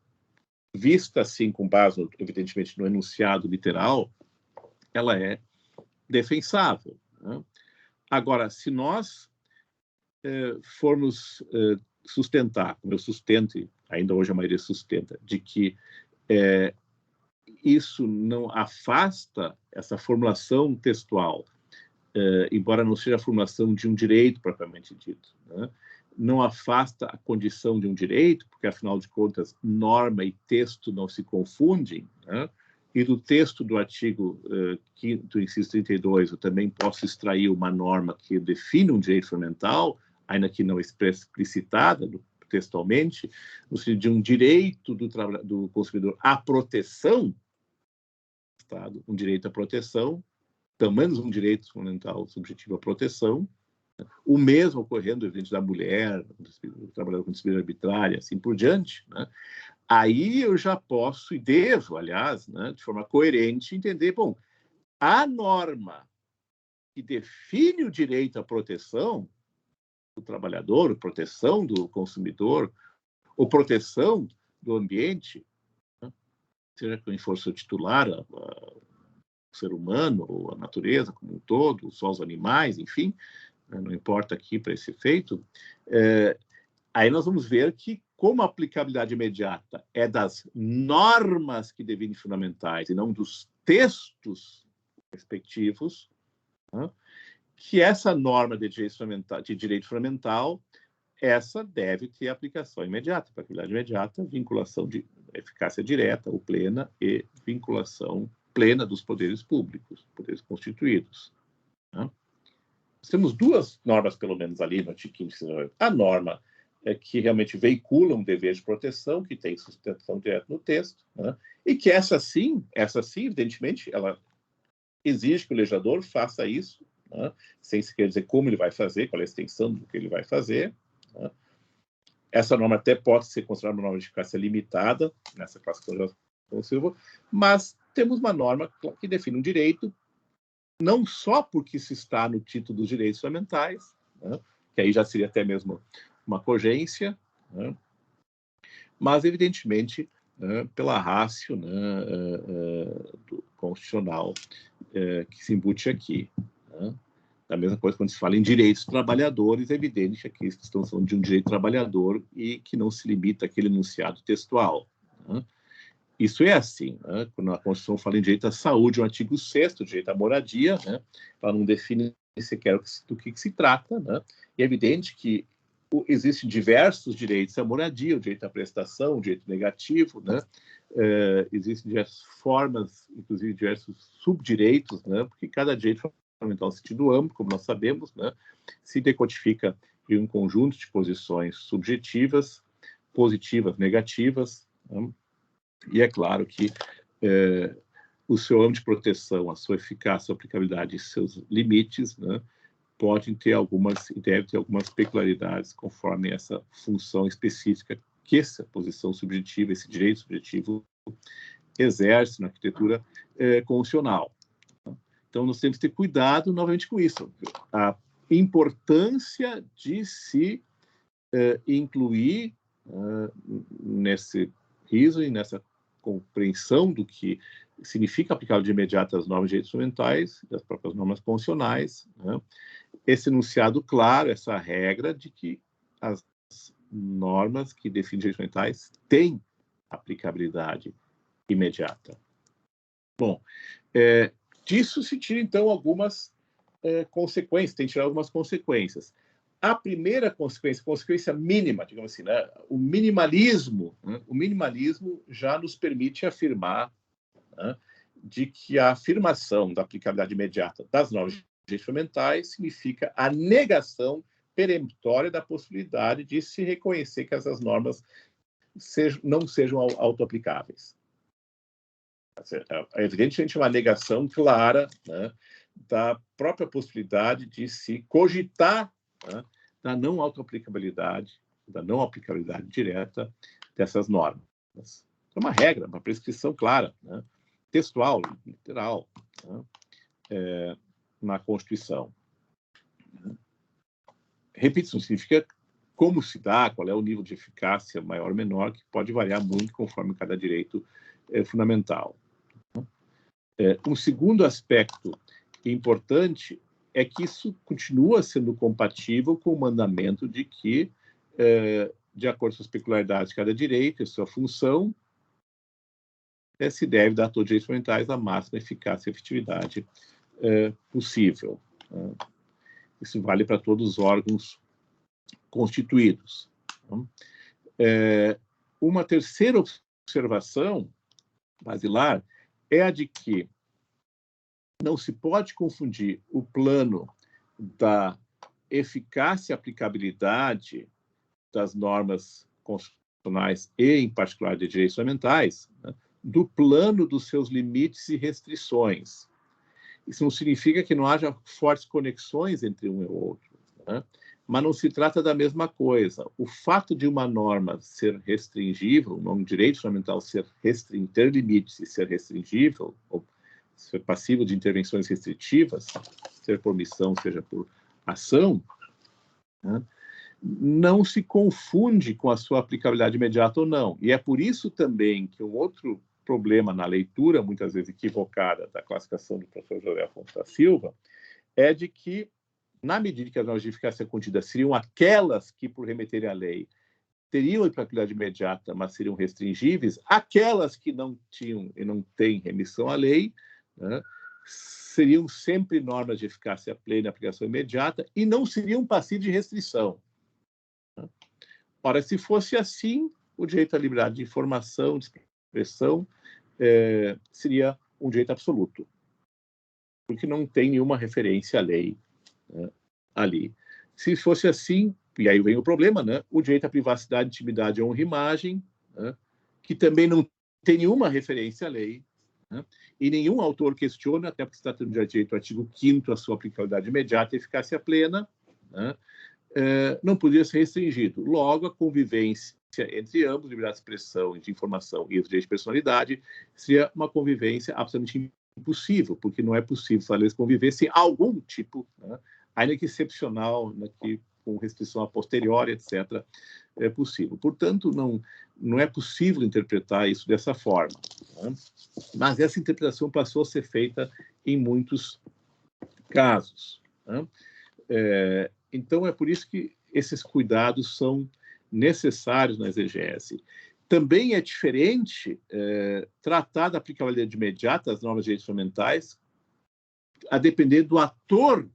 vista assim, com base, evidentemente, no enunciado literal, ela é defensável, né? Agora, se nós formos sustentar, como eu sustento, e ainda hoje a maioria sustenta, de que isso não afasta essa formulação textual, embora não seja a formulação de um direito propriamente dito, né? Não afasta a condição de um direito, porque, afinal de contas, norma e texto não se confundem, né? E do texto do artigo 5º, inciso 32, eu também posso extrair uma norma que define um direito fundamental, ainda que não explicitada textualmente, no sentido de um direito do consumidor à proteção, Estado, um direito à proteção, pelo menos um direito fundamental subjetivo à proteção, o mesmo ocorrendo, evidente, da mulher, do trabalhador com disciplina arbitrária, assim por diante, né? Aí eu já posso e devo, aliás, né, de forma coerente, entender, bom, a norma que define o direito à proteção do trabalhador, proteção do consumidor, ou proteção do ambiente, né, seja quem for seu titular, o ser humano, ou a natureza como um todo, só os animais, enfim, não importa aqui para esse efeito, aí nós vamos ver que, como a aplicabilidade imediata é das normas que definem fundamentais e não dos textos respectivos, né, que essa norma de direito fundamental, essa deve ter aplicação imediata, aplicabilidade imediata, vinculação de eficácia direta ou plena e vinculação plena dos poderes públicos, poderes constituídos, né? Nós temos duas normas, pelo menos, ali no artigo 5º. A norma que realmente veicula um dever de proteção, que tem sustentação direta no texto, né? E que essa sim, evidentemente, ela exige que o legislador faça isso, né? Sem sequer dizer como ele vai fazer, qual é a extensão do que ele vai fazer, né? Essa norma até pode ser considerada uma norma de eficácia limitada, nessa classificação de Silva, mas temos uma norma que define um direito, não só porque isso está no título dos direitos fundamentais, né, que aí já seria até mesmo uma cogência, né, mas, evidentemente, pela ratio, né, do constitucional que se embute aqui, né. A mesma coisa quando se fala em direitos trabalhadores, é evidente que aqui estamos falando de um direito trabalhador e que não se limita àquele enunciado textual, né. Isso é assim, né? Quando a Constituição fala em direito à saúde, o artigo 6º, direito à moradia, né? Ela não define sequer do que se trata, né? E é evidente que existem diversos direitos à moradia, o direito à prestação, o direito negativo, né? Existem diversas formas, inclusive diversos subdireitos, né? Porque cada direito fundamental, no sentido amplo, como nós sabemos, né? Se decodifica em um conjunto de posições subjetivas, positivas, negativas, né? E é claro que o seu âmbito de proteção, a sua eficácia, a sua aplicabilidade e seus limites, né, podem ter algumas e devem ter algumas peculiaridades conforme essa função específica que essa posição subjetiva, esse direito subjetivo exerce na arquitetura constitucional. Então, nós temos que ter cuidado novamente com isso. A importância de se incluir nesse riso e nessa compreensão do que significa aplicável de imediato às normas de direitos fundamentais, das próprias normas constitucionais, né? Esse enunciado claro, essa regra de que as normas que definem direitos fundamentais têm aplicabilidade imediata. Bom, disso se tira, então, algumas consequências, tem que tirar algumas consequências. A primeira consequência mínima, digamos assim, né? O minimalismo já nos permite afirmar, né, de que a afirmação da aplicabilidade imediata das normas de direitos fundamentais significa a negação peremptória da possibilidade de se reconhecer que essas normas não sejam autoaplicáveis. É evidentemente uma negação clara, né, da própria possibilidade de se cogitar, né, da não autoaplicabilidade, da não aplicabilidade direta dessas normas. É uma regra, uma prescrição clara, né, textual, literal, né, na Constituição. Repito, isso não significa como se dá, qual é o nível de eficácia maior ou menor, que pode variar muito conforme cada direito fundamental. Um segundo aspecto importante é que isso continua sendo compatível com o mandamento de que, de acordo com as peculiaridades de cada direito e sua função, se deve dar a todos os direitos fundamentais a máxima eficácia e efetividade possível. Isso vale para todos os órgãos constituídos. Uma terceira observação basilar é a de que não se pode confundir o plano da eficácia e aplicabilidade das normas constitucionais e, em particular, de direitos fundamentais, né, do plano dos seus limites e restrições. Isso não significa que não haja fortes conexões entre um e outro, né? Mas não se trata da mesma coisa. O fato de uma norma ser restringível, um direito fundamental ter limites e ser restringível, ou ser passível de intervenções restritivas, seja por omissão, seja por ação, né, não se confunde com a sua aplicabilidade imediata ou não. E é por isso também que um outro problema na leitura, muitas vezes equivocada, da classificação do professor José Afonso da Silva, é de que, na medida que as normas de eficácia contida seriam aquelas que, por remeterem à lei, teriam aplicabilidade imediata, mas seriam restringíveis, aquelas que não tinham e não têm remissão à lei, né, seriam sempre normas de eficácia plena e aplicação imediata e não seriam passíveis de restrição. Ora, se fosse assim, o direito à liberdade de informação, de expressão, seria um direito absoluto, porque não tem nenhuma referência à lei, né, ali. Se fosse assim, e aí vem o problema, né, o direito à privacidade, intimidade, honra e imagem, né, que também não tem nenhuma referência à lei, né, e nenhum autor questiona, até porque se trata de direito ao artigo 5º, a sua aplicabilidade imediata e eficácia plena, né, não podia ser restringido. Logo, a convivência entre ambos, liberdade de expressão, de informação e o direito de personalidade, seria uma convivência absolutamente impossível, porque não é possível fazer conviver sem algum tipo, né, ainda que excepcional, né, que com restrição a posteriori, etc., é possível. Portanto, não é possível interpretar isso dessa forma, né? Mas essa interpretação passou a ser feita em muitos casos, né? Então, é por isso que esses cuidados são necessários na exegese. Também é diferente tratar da aplicabilidade imediata das normas de direitos fundamentais a depender do ator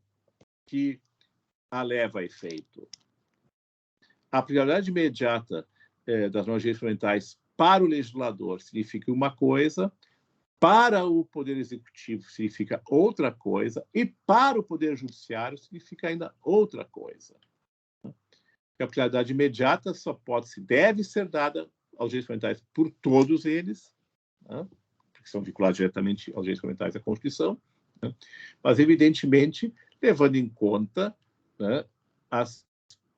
que a leva a efeito. A aplicabilidade imediata das normas de direitos fundamentais para o legislador significa uma coisa, para o Poder Executivo significa outra coisa, e para o Poder Judiciário significa ainda outra coisa. A aplicabilidade imediata só deve ser dada aos direitos fundamentais por todos eles, né, porque são vinculados diretamente aos direitos fundamentais da Constituição, né, mas, evidentemente, levando em conta, né, as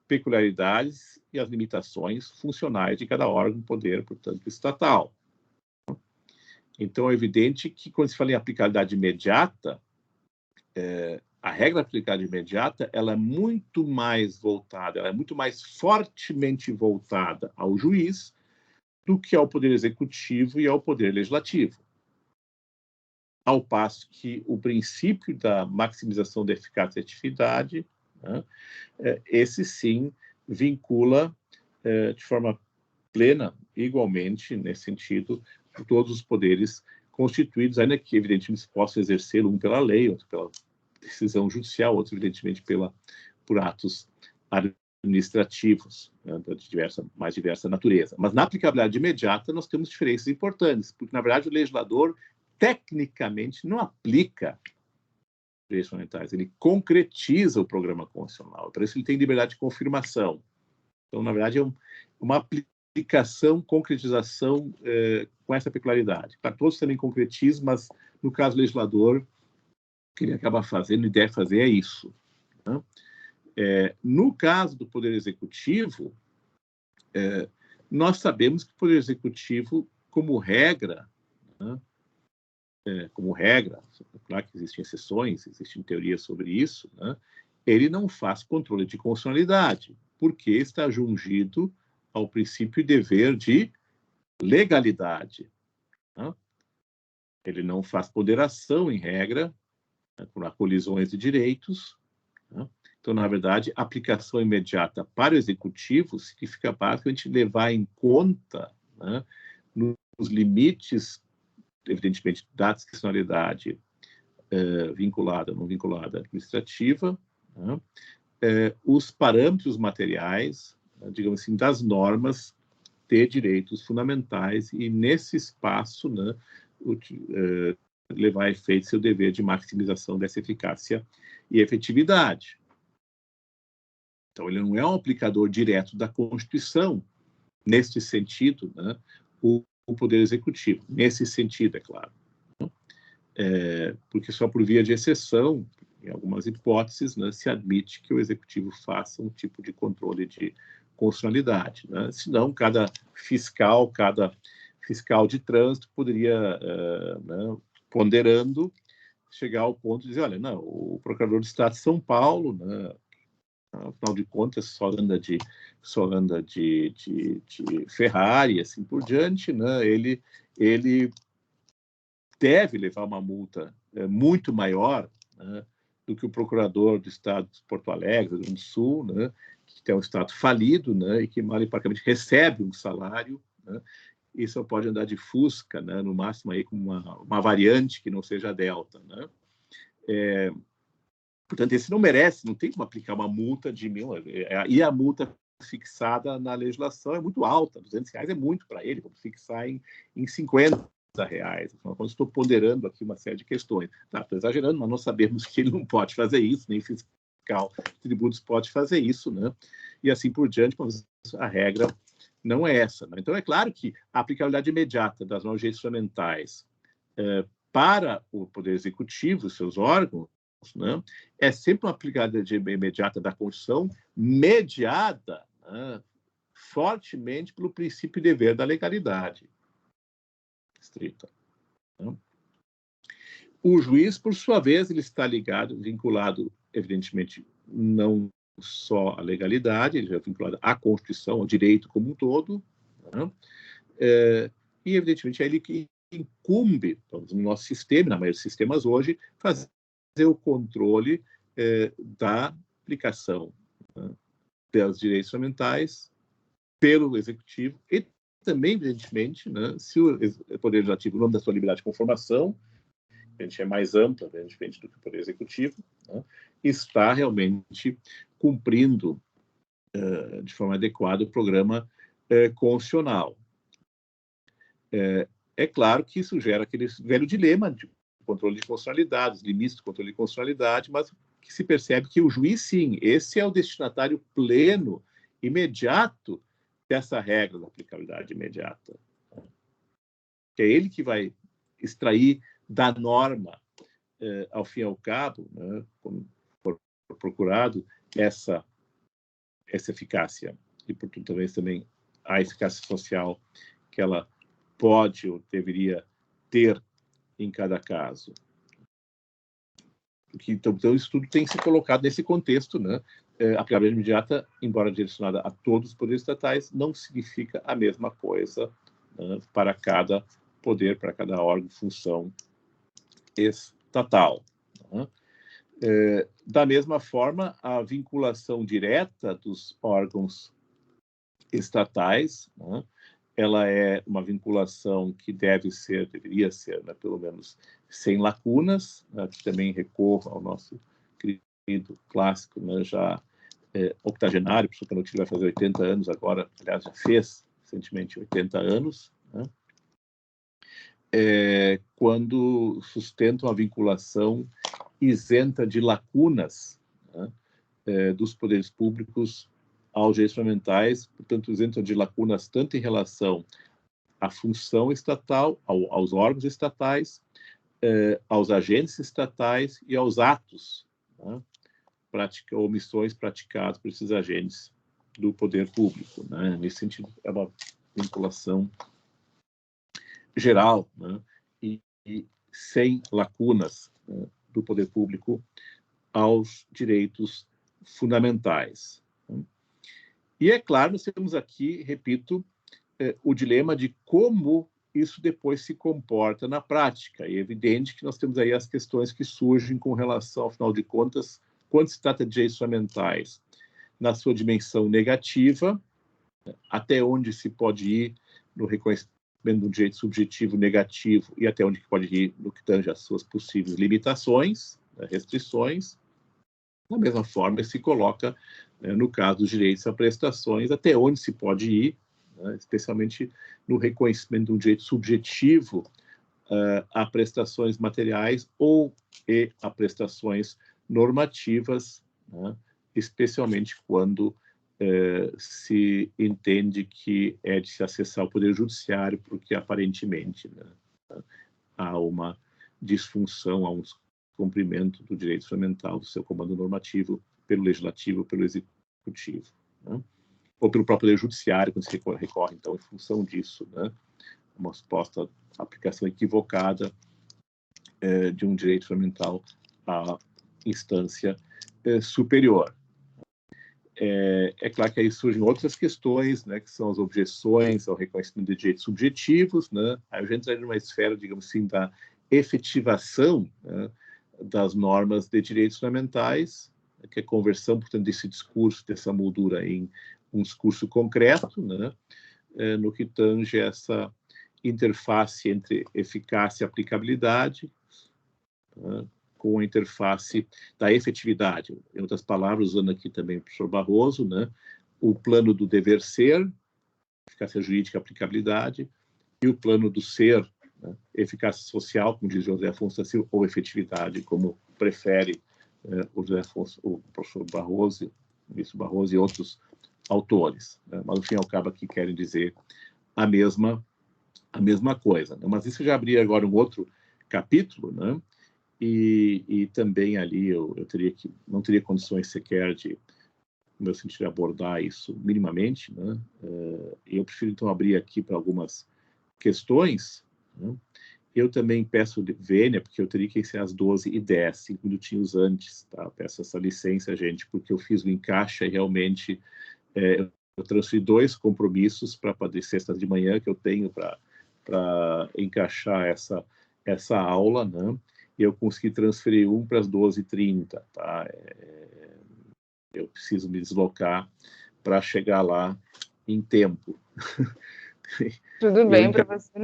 peculiaridades e as limitações funcionais de cada órgão, poder, portanto, estatal. Então, é evidente que, quando se fala em aplicabilidade imediata, a regra da aplicabilidade imediata ela é muito mais voltada, ela é muito mais fortemente voltada ao juiz do que ao Poder Executivo e ao Poder Legislativo. Ao passo que o princípio da maximização da eficácia e atividade, né, esse sim vincula de forma plena, igualmente, nesse sentido, todos os poderes constituídos, ainda que, evidentemente, possam exercê-lo um pela lei, outro pela decisão judicial, outro, evidentemente, por atos administrativos, né, de mais diversa natureza. Mas, na aplicabilidade imediata, nós temos diferenças importantes, porque, na verdade, o legislador, tecnicamente, não aplica direitos fundamentais, ele concretiza o programa constitucional, por isso ele tem liberdade de confirmação. Então, na verdade, é uma aplicação, concretização com essa peculiaridade. Para todos também concretiza, mas, no caso do legislador, o que ele acaba fazendo e deve fazer é isso, né? No caso do Poder Executivo, nós sabemos que o Poder Executivo, como regra, né, claro que existem exceções, existem teorias sobre isso, né, ele não faz controle de constitucionalidade, porque está jungido ao princípio e dever de legalidade, né? Ele não faz ponderação, em regra, né, por colisões de direitos, né? Então, na verdade, a aplicação imediata para o Executivo significa basicamente levar em conta, né, nos limites, evidentemente, da discricionalidade vinculada, não vinculada, administrativa, né, os parâmetros materiais, digamos assim, das normas de direitos fundamentais e, nesse espaço, né, levar a efeito seu dever de maximização dessa eficácia e efetividade. Então, ele não é um aplicador direto da Constituição, neste sentido, né, o Poder Executivo. Nesse sentido, é claro. Porque só por via de exceção, em algumas hipóteses, né, se admite que o Executivo faça um tipo de controle de constitucionalidade. Né? Senão, cada fiscal de trânsito poderia, né, ponderando, chegar ao ponto de dizer, olha, não, o Procurador do Estado de São Paulo, né, afinal de contas, só anda de Ferrari, assim por diante, né, ele deve levar uma multa muito maior, né, do que o procurador do Estado de Porto Alegre, do Rio Grande do Sul, né, que é um Estado falido, né, e que, mal e porcamente, recebe um salário, né, e só pode andar de Fusca, né, no máximo aí com uma variante que não seja a Delta. Né. Portanto, esse não merece, não tem como aplicar uma multa de e a multa fixada na legislação é muito alta, R$200 é muito para ele, vamos fixar em R$50. Quando estou ponderando aqui uma série de questões. Estou exagerando, mas nós sabemos que ele não pode fazer isso, nem fiscal de tributos pode fazer isso, né? E assim por diante, a regra não é essa. Né? Então, é claro que a aplicabilidade imediata das normas fundamentais para o Poder Executivo e seus órgãos, né, é sempre uma aplicabilidade imediata da Constituição, mediada, né, fortemente pelo princípio e dever da legalidade estrita. Né? O juiz, por sua vez, ele está vinculado, evidentemente, não só à legalidade, ele é vinculado à Constituição, ao direito como um todo, né? E, evidentemente, é ele que incumbe, no nosso sistema, na maioria dos sistemas hoje, fazer o controle da aplicação, né, dos direitos fundamentais pelo Executivo e também, evidentemente, né, se o Poder Legislativo, no nome da sua liberdade de conformação, a gente é mais ampla, né, diferente do que o Poder Executivo, né, está realmente cumprindo de forma adequada o programa constitucional. É claro que isso gera aquele velho dilema de controle de constitucionalidade, os limites do controle de constitucionalidade, mas que se percebe que o juiz, sim, esse é o destinatário pleno, imediato, dessa regra da aplicabilidade imediata. É ele que vai extrair da norma, ao fim e ao cabo, né, como for procurado, essa eficácia. E, portanto, talvez também a eficácia social que ela pode ou deveria ter em cada caso. Então, isso tudo tem que ser colocado nesse contexto, né? A aplicabilidade imediata, embora direcionada a todos os poderes estatais, não significa a mesma coisa, né, para cada poder, para cada órgão, função estatal. Né? Da mesma forma, a vinculação direta dos órgãos estatais, né, ela é uma vinculação que deveria ser, né, pelo menos, sem lacunas, né, que também recorre ao nosso querido clássico, né, já octogenário, o professor Canottillo vai fazer 80 anos agora, aliás, já fez recentemente 80 anos, né, quando sustentam a vinculação isenta de lacunas, né, dos poderes públicos aos direitos fundamentais, portanto, isenta de lacunas tanto em relação à função estatal, aos órgãos estatais, aos agentes estatais e aos atos, né, omissões praticadas por esses agentes do poder público. Né? Nesse sentido, é uma vinculação geral, né, e sem lacunas, né, do poder público aos direitos fundamentais. Né? E, é claro, nós temos aqui, repito, o dilema de como isso depois se comporta na prática. E é evidente que nós temos aí as questões que surgem com relação, afinal de contas, quando se trata de direitos fundamentais, na sua dimensão negativa, até onde se pode ir no reconhecimento do direito subjetivo negativo e até onde pode ir no que tange às suas possíveis limitações, restrições. Da mesma forma, se coloca, no caso dos direitos a prestações, até onde se pode ir, né, especialmente no reconhecimento de um direito subjetivo a prestações materiais ou a prestações normativas, né, especialmente quando se entende que é de se acessar o Poder Judiciário, porque aparentemente, né, há uma disfunção, há um cumprimento do direito fundamental do seu comando normativo pelo Legislativo, pelo Executivo, né? Ou pelo próprio Poder Judiciário, quando se recorre, então, em função disso, né, uma suposta aplicação equivocada de um direito fundamental à instância superior. É claro que aí surgem outras questões, né, que são as objeções ao reconhecimento de direitos subjetivos, né? Aí a gente entra numa esfera, digamos assim, da efetivação, né, das normas de direitos fundamentais, que é a conversão, portanto, desse discurso, dessa moldura em um discurso concreto, né, no que tange essa interface entre eficácia e aplicabilidade, né, com a interface da efetividade. Em outras palavras, usando aqui também o professor Barroso, né, o plano do dever ser, eficácia jurídica e aplicabilidade, e o plano do ser, né, eficácia social, como diz José Afonso da Silva, ou efetividade, como prefere o José Afonso, o professor Barroso, o ministro Barroso e outros autores, né? Mas, no fim, ao cabo, aqui querem dizer a mesma coisa, né? Mas isso já abria agora um outro capítulo, né? E também ali eu não teria condições sequer de, no meu sentido, abordar isso minimamente, né? Eu prefiro, então, abrir aqui para algumas questões, né? Eu também peço vênia, porque eu teria que encerrar às 12h10, 5 minutinhos antes, tá? Peço essa licença, gente, porque eu fiz o encaixe e realmente eu transferi 2 compromissos para sexta de manhã que eu tenho para encaixar essa aula, né? E eu consegui transferir um para as 12h30, tá? Eu preciso me deslocar para chegar lá em tempo. Tudo bem, professor.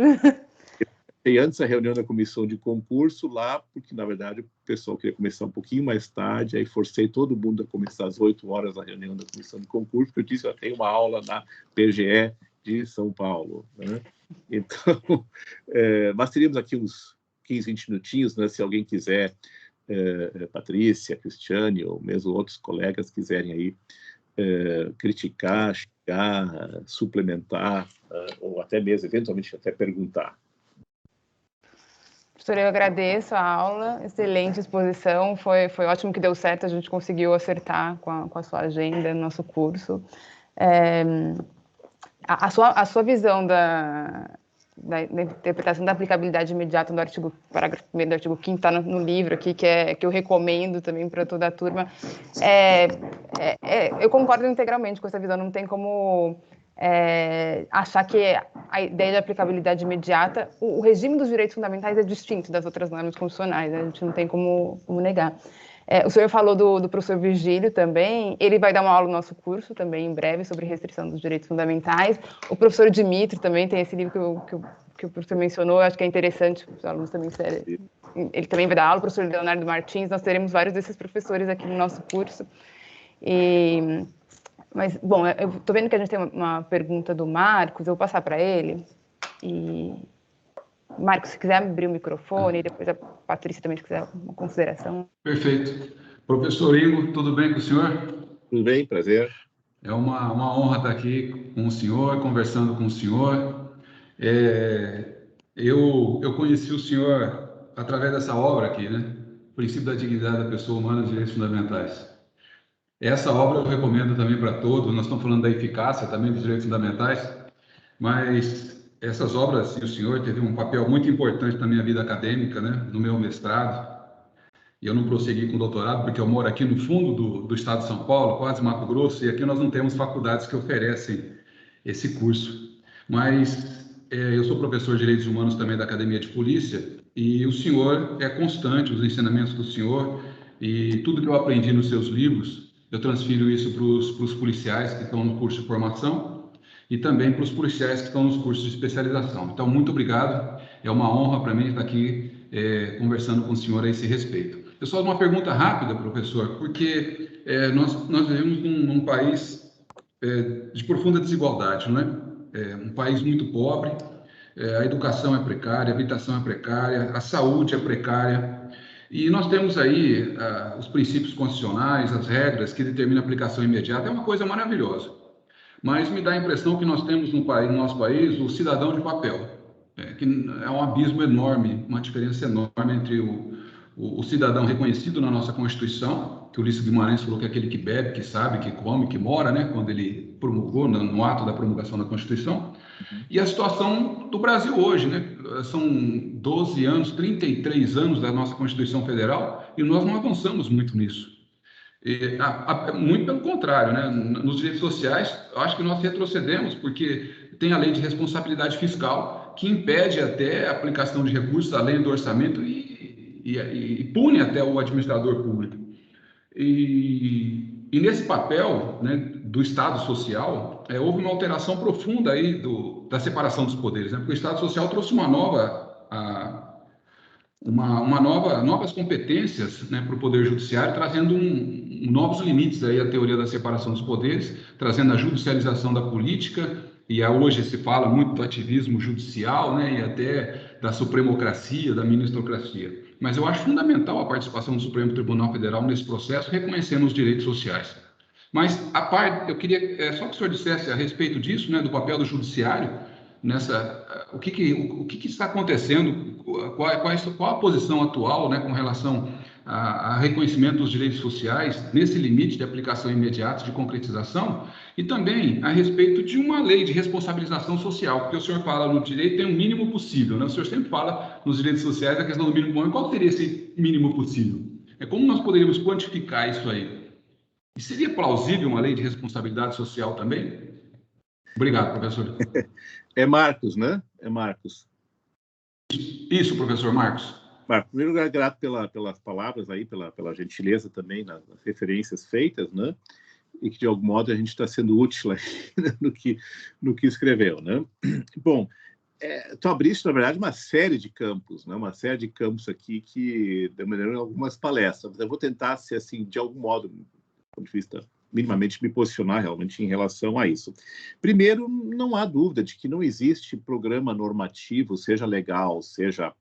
E antes a reunião da comissão de concurso lá, porque, na verdade, o pessoal queria começar um pouquinho mais tarde, aí forcei todo mundo a começar às 8 horas a reunião da comissão de concurso, porque eu disse, eu tenho uma aula na PGE de São Paulo, né? Então, mas teríamos aqui uns 15, 20 minutinhos, né? Se alguém quiser, Patrícia, Cristiane, ou mesmo outros colegas quiserem aí criticar, xingar, suplementar, ou até mesmo, eventualmente, até perguntar. Professor, eu agradeço a aula, excelente exposição, foi ótimo que deu certo, a gente conseguiu acertar com a sua agenda no nosso curso. A sua visão da interpretação da aplicabilidade imediata do parágrafo 1º do artigo 5º está no livro aqui, que eu recomendo também para toda a turma. Eu concordo integralmente com essa visão, não tem como achar que a ideia de aplicabilidade imediata, o regime dos direitos fundamentais é distinto das outras normas constitucionais, né? A gente não tem como negar. O senhor falou do professor Virgílio também, ele vai dar uma aula no nosso curso também em breve sobre restrição dos direitos fundamentais. O professor Dimitri também tem esse livro que o professor mencionou, eu acho que é interessante, os alunos também ele também vai dar aula, o professor Leonardo Martins, nós teremos vários desses professores aqui no nosso curso. Mas, bom, eu estou vendo que a gente tem uma pergunta do Marcos, eu vou passar para ele. Marcos, se quiser abrir o microfone, e depois a Patrícia também, se quiser uma consideração. Perfeito. Professor Igor, tudo bem com o senhor? Tudo bem, prazer. É uma honra estar aqui com o senhor, conversando com o senhor. Eu conheci o senhor através dessa obra aqui, né? Princípio da Dignidade da Pessoa Humana e os Direitos Fundamentais. Essa obra eu recomendo também para todos, nós estamos falando da eficácia também dos direitos fundamentais, mas essas obras, e o senhor teve um papel muito importante na minha vida acadêmica, né? No meu mestrado, e eu não prossegui com o doutorado, porque eu moro aqui no fundo do estado de São Paulo, quase Mato Grosso, e aqui nós não temos faculdades que oferecem esse curso. Mas eu sou professor de Direitos Humanos também da Academia de Polícia, e o senhor é constante, os ensinamentos do senhor, e tudo que eu aprendi nos seus livros, eu transfiro isso para os policiais que estão no curso de formação, e também para os policiais que estão nos cursos de especialização. Então, muito obrigado, é uma honra para mim estar aqui conversando com o senhor a esse respeito. Eu só uma pergunta rápida, professor, porque nós vivemos num país de profunda desigualdade, não é? Um país muito pobre, a educação é precária, a habitação é precária, a saúde é precária. E nós temos aí os princípios constitucionais, as regras que determinam a aplicação imediata, é uma coisa maravilhosa. Mas me dá a impressão que nós temos no nosso país o cidadão de papel, que é um abismo enorme, uma diferença enorme entre o cidadão reconhecido na nossa Constituição, que o Ulisses Guimarães falou que é aquele que bebe, que sabe, que come, que mora, né, quando ele promulgou, no ato da promulgação da Constituição, e a situação do Brasil hoje, né? São 12 anos, 33 anos da nossa Constituição Federal, e nós não avançamos muito nisso. Muito pelo contrário, né? Nos direitos sociais, eu acho que nós retrocedemos, porque tem a lei de responsabilidade fiscal, que impede até a aplicação de recursos além do orçamento e pune até o administrador público. E nesse papel, né, do Estado Social, houve uma alteração profunda aí da separação dos poderes, né? Porque o Estado Social trouxe novas competências, né, para o Poder Judiciário, trazendo novos limites aí à teoria da separação dos poderes, trazendo a judicialização da política, e hoje se fala muito do ativismo judicial, né, e até da supremocracia, da ministrocracia. Mas eu acho fundamental a participação do Supremo Tribunal Federal nesse processo, reconhecendo os direitos sociais. Mas, a parte, eu queria só que o senhor dissesse a respeito disso, né, do papel do judiciário, o que está acontecendo, qual a posição atual, né, com relação a reconhecimento dos direitos sociais, nesse limite de aplicação imediata, de concretização, e também a respeito de uma lei de responsabilização social, porque o senhor fala no direito tem um mínimo possível, né? O senhor sempre fala nos direitos sociais a questão do mínimo possível. Qual seria esse mínimo possível? Como nós poderíamos quantificar isso aí? E seria plausível uma lei de responsabilidade social também? Obrigado, professor. É Marcos, né? É Marcos. Isso, professor Marcos. Marcos, em primeiro lugar, grato pelas palavras aí, pela gentileza também nas referências feitas, né? E que, de algum modo, a gente está sendo útil aí no que escreveu, né? Bom, tu abriste, na verdade, uma série de campos, né? Uma série de campos aqui que demandaram algumas palestras. Eu vou tentar ser, assim, de algum modo, do ponto de vista minimamente me posicionar realmente em relação a isso. Primeiro, não há dúvida de que não existe programa normativo, seja legal, seja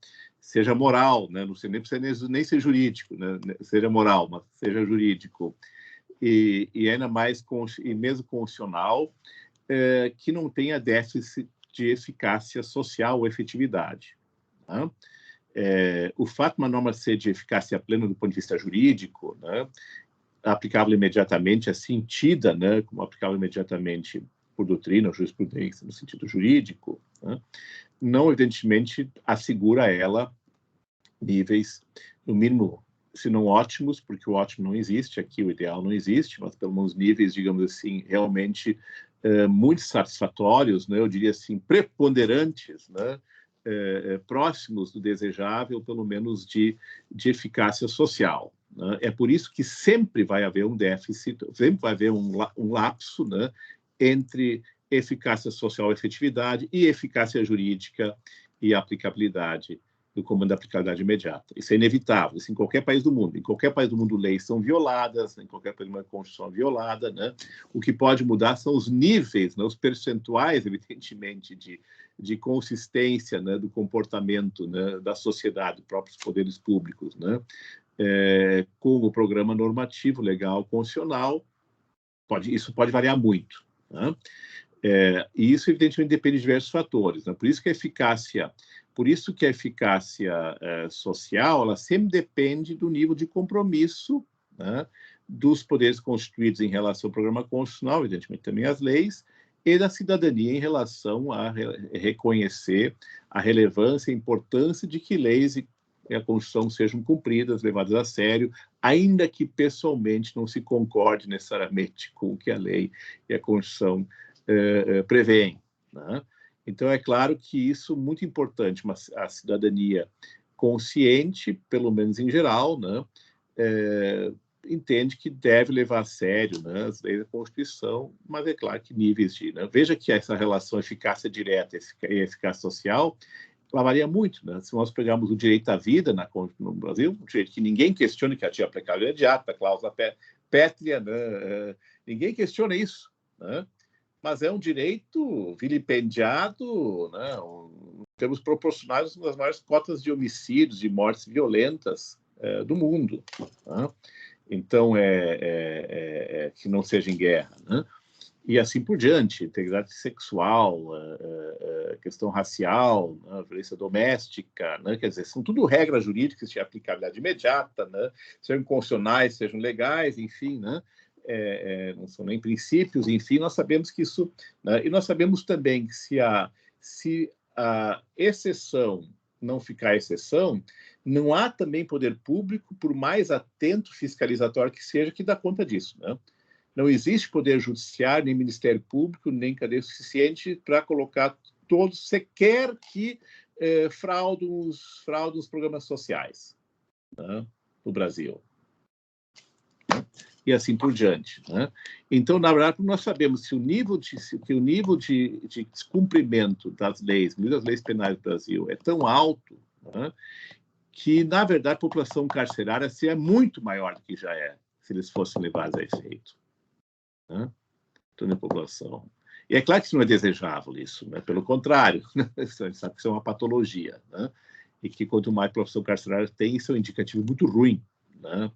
moral, né? Não sei, nem precisa nem ser jurídico, né? Seja moral, mas seja jurídico, e ainda mais, e mesmo constitucional, que não tenha déficit de eficácia social ou efetividade. Né? O fato de uma norma ser de eficácia plena do ponto de vista jurídico, né, aplicável imediatamente, assim, tida, né, como aplicável imediatamente por doutrina ou jurisprudência no sentido jurídico, né, não, evidentemente, assegura a ela níveis, no mínimo, se não ótimos, porque o ótimo não existe, aqui o ideal não existe, mas pelo menos níveis, digamos assim, realmente muito satisfatórios, né, eu diria assim, preponderantes, né, próximos do desejável, pelo menos de eficácia social. Né? É por isso que sempre vai haver um déficit, sempre vai haver um lapso, né, entre eficácia social, efetividade, e eficácia jurídica e aplicabilidade do comando da aplicabilidade imediata. Isso é inevitável, isso em qualquer país do mundo. Em qualquer país do mundo, leis são violadas, em qualquer país do mundo, a Constituição é violada, né? O que pode mudar são os níveis, né? Os percentuais, evidentemente, de consistência, né? Do comportamento, né? Da sociedade, dos próprios poderes públicos, né? Com o programa normativo, legal, constitucional, isso pode variar muito, né? E isso, evidentemente, depende de diversos fatores, né? Por isso que a eficácia social, ela sempre depende do nível de compromisso, né, dos poderes constituídos em relação ao programa constitucional, evidentemente também as leis, e da cidadania em relação a reconhecer a relevância e a importância de que leis e a Constituição sejam cumpridas, levadas a sério, ainda que pessoalmente não se concorde necessariamente com o que a lei e a Constituição prevêem, né? Então, é claro que isso é muito importante, mas a cidadania consciente, pelo menos em geral, né, entende que deve levar a sério, né, as leis da Constituição, mas é claro que níveis de... Né, veja que essa relação eficácia direta e eficácia social, ela varia muito. Né? Se nós pegarmos o direito à vida no Brasil, um direito que ninguém questiona, que ativa aplicável imediata, a cláusula pétrea, né, ninguém questiona isso, né? Mas é um direito vilipendiado, né? Temos proporcionais uma das maiores cotas de homicídios, de mortes violentas do mundo. Né? Então, que não seja em guerra, né? E assim por diante, integridade sexual, questão racial, né? Violência doméstica, né? Quer dizer, são tudo regras jurídicas de aplicabilidade imediata, né? Sejam constitucionais, sejam legais, enfim, né? Não são nem princípios, enfim, nós sabemos que isso... Né? E nós sabemos também que se a exceção não ficar exceção, não há também poder público, por mais atento fiscalizatório que seja, que dá conta disso, né? Não existe poder judiciário, nem Ministério Público, nem cadeia suficiente para colocar todos, sequer que fraudam os programas sociais, né, no Brasil. E assim por diante. Né? Então, na verdade, nós sabemos que o nível de descumprimento das leis penais do Brasil é tão alto, né, que, na verdade, a população carcerária é muito maior do que já é, se eles fossem levados a efeito. Né? Toda a população. E é claro que isso não é desejável, isso, né? Pelo contrário, né? A gente sabe que isso é uma patologia, né? E que quanto mais a população carcerária tem, isso é um indicativo muito ruim, né?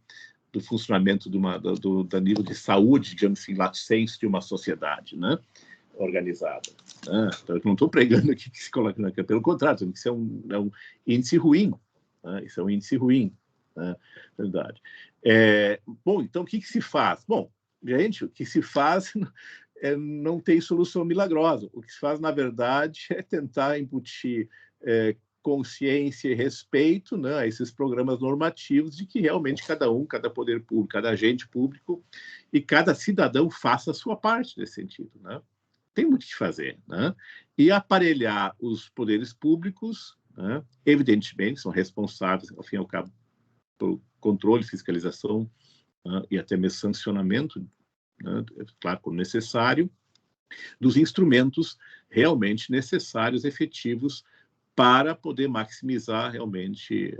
Do funcionamento do nível de saúde, digamos assim, lato sensu, de uma sociedade, né? Organizada. Né? Então, eu não estou pregando aqui que se coloca na câmera, pelo contrário, isso é um índice ruim. Né? Isso é um índice ruim, né? Verdade. Bom, então, o que se faz? Bom, gente, o que se faz não tem solução milagrosa. O que se faz, na verdade, é tentar embutir consciência e respeito, né, a esses programas normativos de que realmente cada poder público, cada agente público e cada cidadão faça a sua parte nesse sentido. Né? Tem muito o que fazer. Né? E aparelhar os poderes públicos, né, evidentemente, são responsáveis, ao fim e ao cabo, pelo controle, fiscalização, e até mesmo sancionamento, né, claro, quando necessário, dos instrumentos realmente necessários, efetivos, para poder maximizar realmente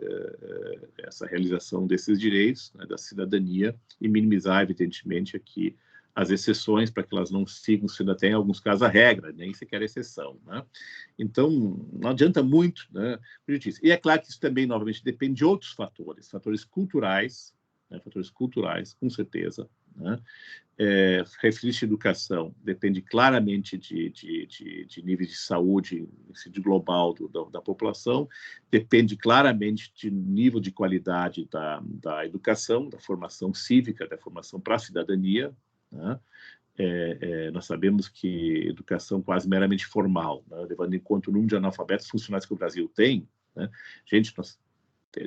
essa realização desses direitos, né, da cidadania, e minimizar, evidentemente, aqui as exceções, para que elas não sigam sendo até, em alguns casos, a regra, nem sequer a exceção. Né? Então, não adianta muito, né? E é claro que isso também, novamente, depende de outros fatores culturais, né, com certeza. Né? Referir-se à educação depende claramente de nível de saúde de global da população, depende claramente de nível de qualidade da educação, da formação cívica, da formação para a cidadania. Né? Nós sabemos que educação quase meramente formal, né? Levando em conta o número de analfabetos funcionais que o Brasil tem, né? Gente,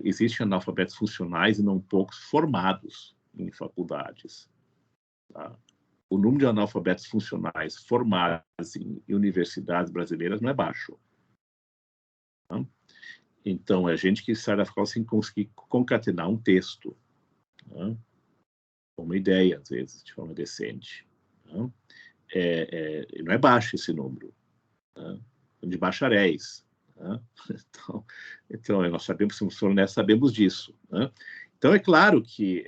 existem analfabetos funcionais e não poucos formados em faculdades. Tá? O número de analfabetos funcionais formados em universidades brasileiras não é baixo. Tá? Então, é gente que sai da faculdade sem conseguir concatenar um texto, tá? Uma ideia, às vezes, de forma decente. Tá? Não é baixo esse número. Tá? De bacharéis. Tá? Então, nós sabemos, sabemos disso. Né? Então, é claro que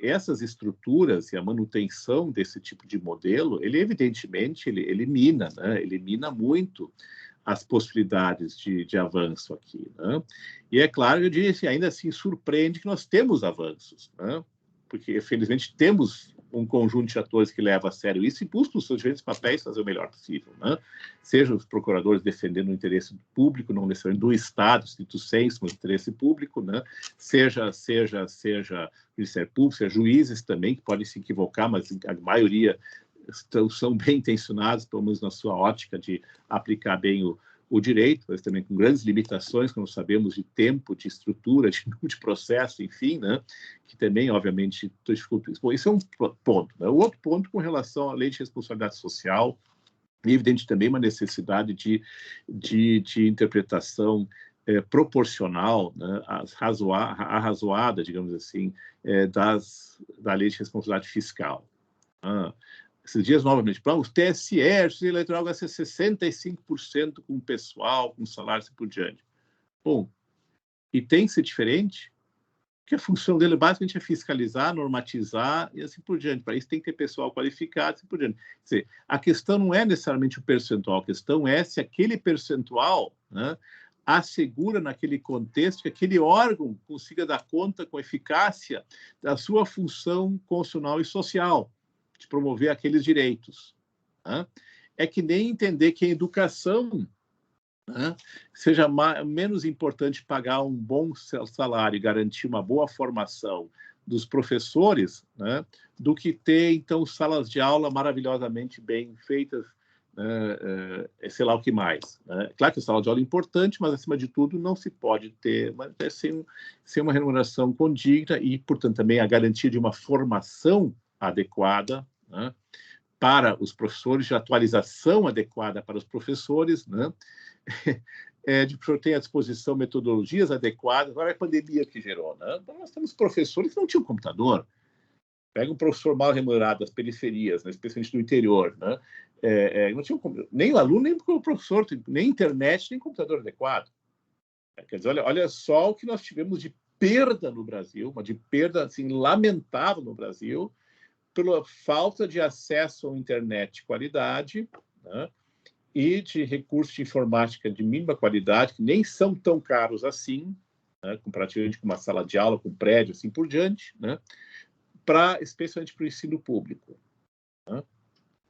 essas estruturas e a manutenção desse tipo de modelo, ele evidentemente elimina, né? Elimina muito as possibilidades de avanço aqui. Né? E é claro, eu diria assim, ainda assim surpreende que nós temos avanços, né? Porque, felizmente, temos um conjunto de atores que leva a sério isso e busca os seus diferentes papéis fazer o melhor possível. Né? Seja os procuradores defendendo o interesse público, não necessariamente do Estado, stricto sensu, mas o interesse público, né? Seja o Ministério Público, seja juízes também, que podem se equivocar, mas a maioria são bem intencionados, pelo menos na sua ótica de aplicar bem o direito, mas também com grandes limitações, como sabemos, de tempo, de estrutura, de processo, enfim, né? Que também, obviamente, dificulta isso. Bom, isso é um ponto. Né? O outro ponto com relação à lei de responsabilidade social, evidente também uma necessidade de interpretação proporcional, né? Arrazoada, digamos assim, da lei de responsabilidade fiscal. Esses dias, novamente, para o TSE, a Justiça Eleitoral vai ser 65% com o pessoal, com salário e assim por diante. Bom, e tem que ser diferente, porque a função dele basicamente é fiscalizar, normatizar e assim por diante. Para isso tem que ter pessoal qualificado e assim por diante. Quer dizer, a questão não é necessariamente o percentual, a questão é se aquele percentual, né, assegura, naquele contexto, que aquele órgão consiga dar conta com eficácia da sua função constitucional e social, de promover aqueles direitos. Né? É que nem entender que a educação, né, seja menos importante pagar um bom salário e garantir uma boa formação dos professores, né, do que ter, então, salas de aula maravilhosamente bem feitas, sei lá o que mais. Né? Claro que a sala de aula é importante, mas, acima de tudo, não se pode ter, sem uma remuneração condigna e, portanto, também a garantia de uma formação adequada, né, para os professores, de atualização adequada para os professores, né? De ter à disposição metodologias adequadas. Agora é a pandemia que gerou. Né? Então, nós temos professores que não tinham computador. Pega um professor mal remunerado das periferias, né? Especialmente no interior. Né? Não tinha nem o aluno, nem o professor, nem internet, nem computador adequado. Quer dizer, olha só o que nós tivemos de perda no Brasil, de perda assim, lamentável no Brasil, pela falta de acesso à internet de qualidade, né, e de recursos de informática de mínima qualidade, que nem são tão caros assim, né, comparativamente com uma sala de aula, com um prédio, assim por diante, né, especialmente para o ensino público. Né.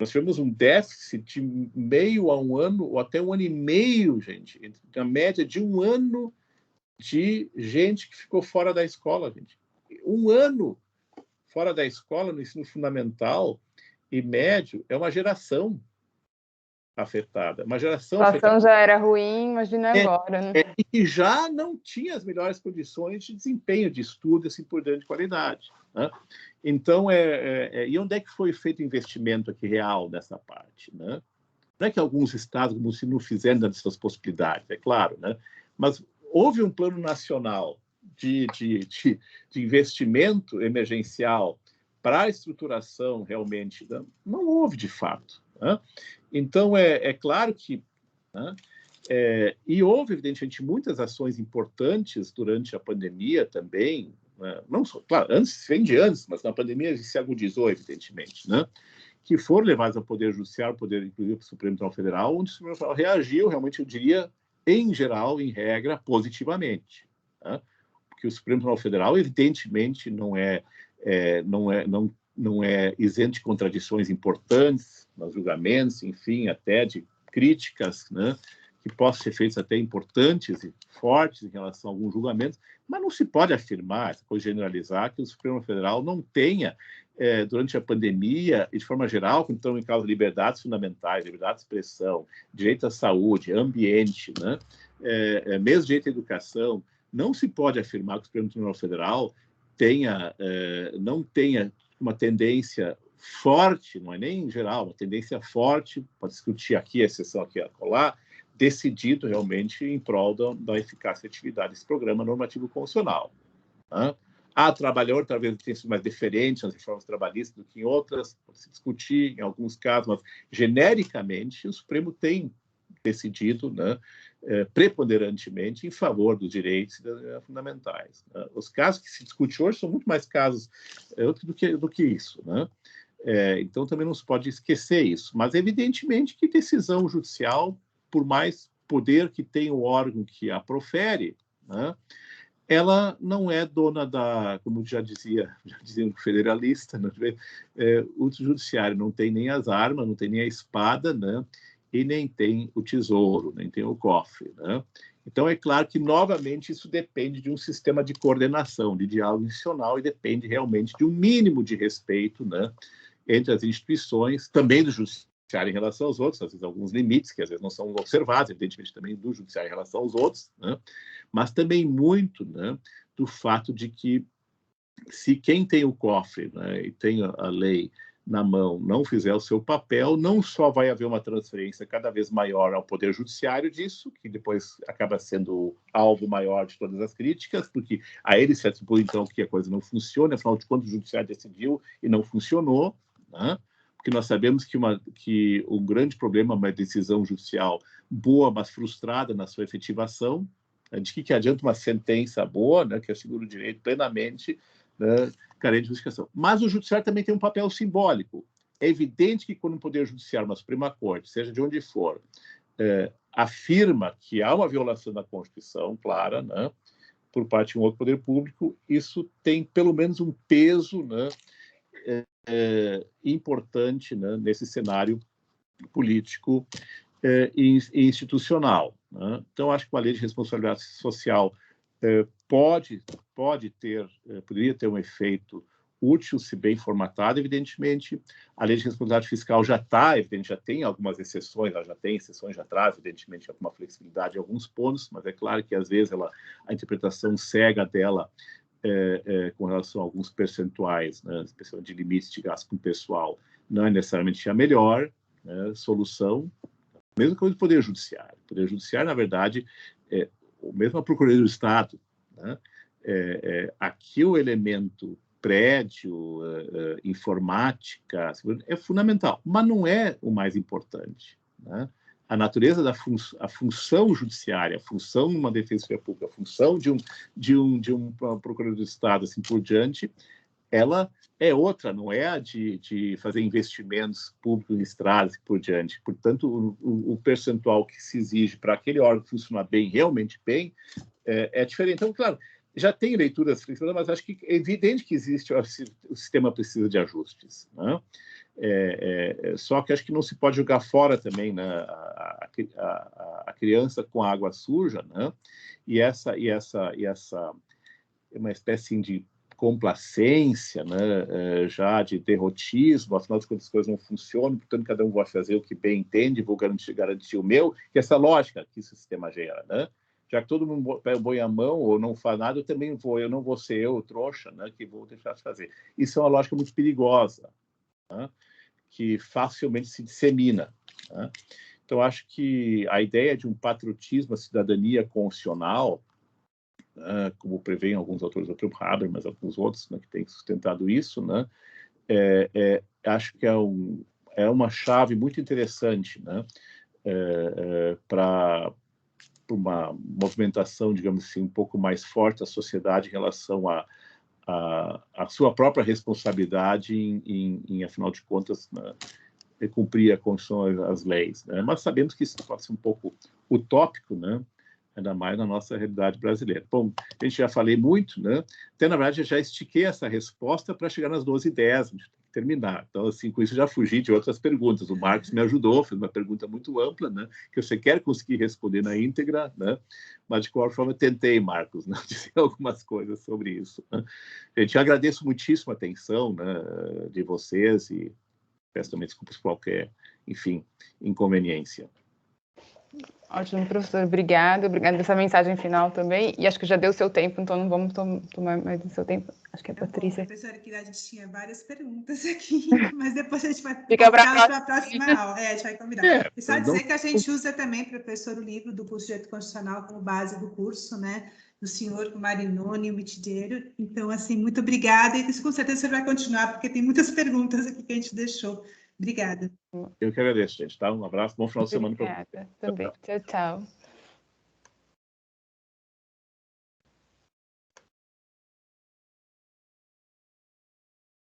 Nós tivemos um déficit de meio a um ano, ou até um ano e meio, gente, na média de um ano de gente que ficou fora da escola, gente. Um ano fora da escola, no ensino fundamental e médio, é uma geração afetada. Uma geração a situação afetada. já era ruim, imagina agora, né? E que já não tinha as melhores condições de desempenho, de estudo, assim por diante, de qualidade. Né? Então, e onde é que foi feito o investimento aqui real nessa parte? Né? Não é que alguns estados não fizeram dessas possibilidades, é claro, né? Mas houve um plano nacional de investimento emergencial para a estruturação realmente, não houve de fato. Né? Então, é claro que... Né? E houve, evidentemente, muitas ações importantes durante a pandemia também, né? Não só, claro, vem de antes, mas na pandemia se agudizou, evidentemente, né? Que foram levadas ao Poder Judiciário, inclusive ao Supremo Tribunal Federal, onde o Supremo Tribunal Federal reagiu, realmente, eu diria, em geral, em regra, positivamente. Né? Porque o Supremo Tribunal Federal, evidentemente, não é isento de contradições importantes nos julgamentos, enfim, até de críticas, né, que possam ser feitas até importantes e fortes em relação a alguns julgamentos, mas não se pode afirmar, se pode generalizar, que o Supremo Federal não tenha, durante a pandemia, e de forma geral, quando estão em causa liberdades fundamentais, liberdade de expressão, direito à saúde, ambiente, né, mesmo direito à educação, não se pode afirmar que o Supremo Tribunal Federal não tenha uma tendência forte, não é nem em geral, uma tendência forte, pode discutir aqui a exceção, aqui a colar, decidido realmente em prol da eficácia e atividade desse programa normativo constitucional. Né? Há trabalhador, talvez tenha sido mais diferente nas reformas trabalhistas do que em outras, pode se discutir em alguns casos, mas genericamente o Supremo tem decidido, né, preponderantemente em favor dos direitos fundamentais. Né? Os casos que se discute hoje são muito mais casos do que isso. Né? Então, também não se pode esquecer isso. Mas, evidentemente, que decisão judicial, por mais poder que tenha o órgão que a profere, né, ela não é dona como já dizia um federalista, né, o judiciário não tem nem as armas, não tem nem a espada, né, e nem tem o tesouro, nem tem o cofre. Né? Então, é claro que, novamente, isso depende de um sistema de coordenação, de diálogo institucional, e depende realmente de um mínimo de respeito, né, entre as instituições, também do judiciário em relação aos outros, às vezes alguns limites que às vezes não são observados, evidentemente também do judiciário em relação aos outros, né, mas também muito, né, do fato de que se quem tem o cofre, né, e tem a lei na mão não fizer o seu papel, não só vai haver uma transferência cada vez maior ao Poder Judiciário disso, que depois acaba sendo alvo maior de todas as críticas, porque a ele se atribui, então, que a coisa não funciona, afinal de contas o Judiciário decidiu e não funcionou, né? Porque nós sabemos que um grande problema é uma decisão judicial boa, mas frustrada na sua efetivação. De que adianta uma sentença boa, né, que assegura o direito plenamente, né, carente de justificação. Mas o judiciário também tem um papel simbólico. É evidente que quando o Poder Judiciário, uma Suprema Corte, seja de onde for, afirma que há uma violação da Constituição clara, né, por parte de um outro poder público, isso tem pelo menos um peso, né, importante, né, nesse cenário político e institucional, né? Então, acho que uma lei de responsabilidade social poderia ter um efeito útil se bem formatada. Evidentemente, a lei de responsabilidade fiscal já tem algumas exceções, ela já tem exceções, já traz, evidentemente, alguma flexibilidade em alguns pontos, mas é claro que, às vezes, a interpretação cega dela com relação a alguns percentuais, né, especialmente de limites de gasto com o pessoal, não é necessariamente a melhor, né, solução. Mesma coisa do Poder Judiciário. O Poder Judiciário, na verdade, mesmo a Procuradoria do Estado, né, aqui o elemento prédio, informática, é fundamental, mas não é o mais importante, né? A natureza a função judiciária, a função de uma defensoria pública, a função de um procurador do Estado, assim por diante, ela é outra, não é a de fazer investimentos públicos em estradas e por diante. Portanto, o percentual que se exige para aquele órgão funcionar bem, realmente bem, é diferente. Então, claro, já tem leituras flexibles, mas acho que é evidente que o sistema precisa de ajustes, né? Só que acho que não se pode jogar fora também, né, a criança com a água suja, né? E essa é uma espécie de complacência, né, já de derrotismo, afinal de contas as coisas não funcionam, portanto cada um vai fazer o que bem entende, vou garantir o meu, que essa lógica que esse sistema gera, né? Já que todo mundo põe a mão ou não faz nada, eu não vou ser eu, trouxa, né, que vou deixar de fazer. Isso é uma lógica muito perigosa, né, que facilmente se dissemina, né? Então, acho que a ideia de um patriotismo, a cidadania constitucional, como prevêem alguns autores, o próprio Haber, mas alguns outros, né, que têm sustentado isso, né, acho que é uma chave muito interessante, né, para uma movimentação, digamos assim, um pouco mais forte da sociedade em relação à sua própria responsabilidade em afinal de contas, né, cumprir a Constituição, as leis, né? Mas sabemos que isso pode ser um pouco utópico, né? Ainda mais na nossa realidade brasileira. Bom, a gente já falei muito, né? Até, na verdade, eu já estiquei essa resposta para chegar nas 12h10, a gente tem que terminar. Então, assim, com isso já fugi de outras perguntas. O Marcos me ajudou, fez uma pergunta muito ampla, né? Que você quer conseguir responder na íntegra, né? Mas, de qualquer forma, eu tentei, Marcos, né? Dizer algumas coisas sobre isso, né? Gente, eu agradeço muitíssimo a atenção, né, de vocês e peço também desculpas por qualquer, enfim, inconveniência. Ótimo, professor. Obrigada dessa mensagem final também. E acho que já deu o seu tempo, então não vamos tomar mais do seu tempo. Acho que a Patrícia... Bom, professora, que a gente tinha várias perguntas aqui, mas depois a gente vai ficar para a próxima aula. A gente vai convidar. E só dizer não... que a gente usa também, professor, o livro do curso de Direito Constitucional como base do curso, né? Do senhor Marinoni, o Mitideiro. Então, assim, muito obrigada. E com certeza você vai continuar, porque tem muitas perguntas aqui que a gente deixou. Obrigada. Eu que agradeço, gente. Tá? Um abraço, bom final de semana para vocês. Obrigada também. Tchau, tchau.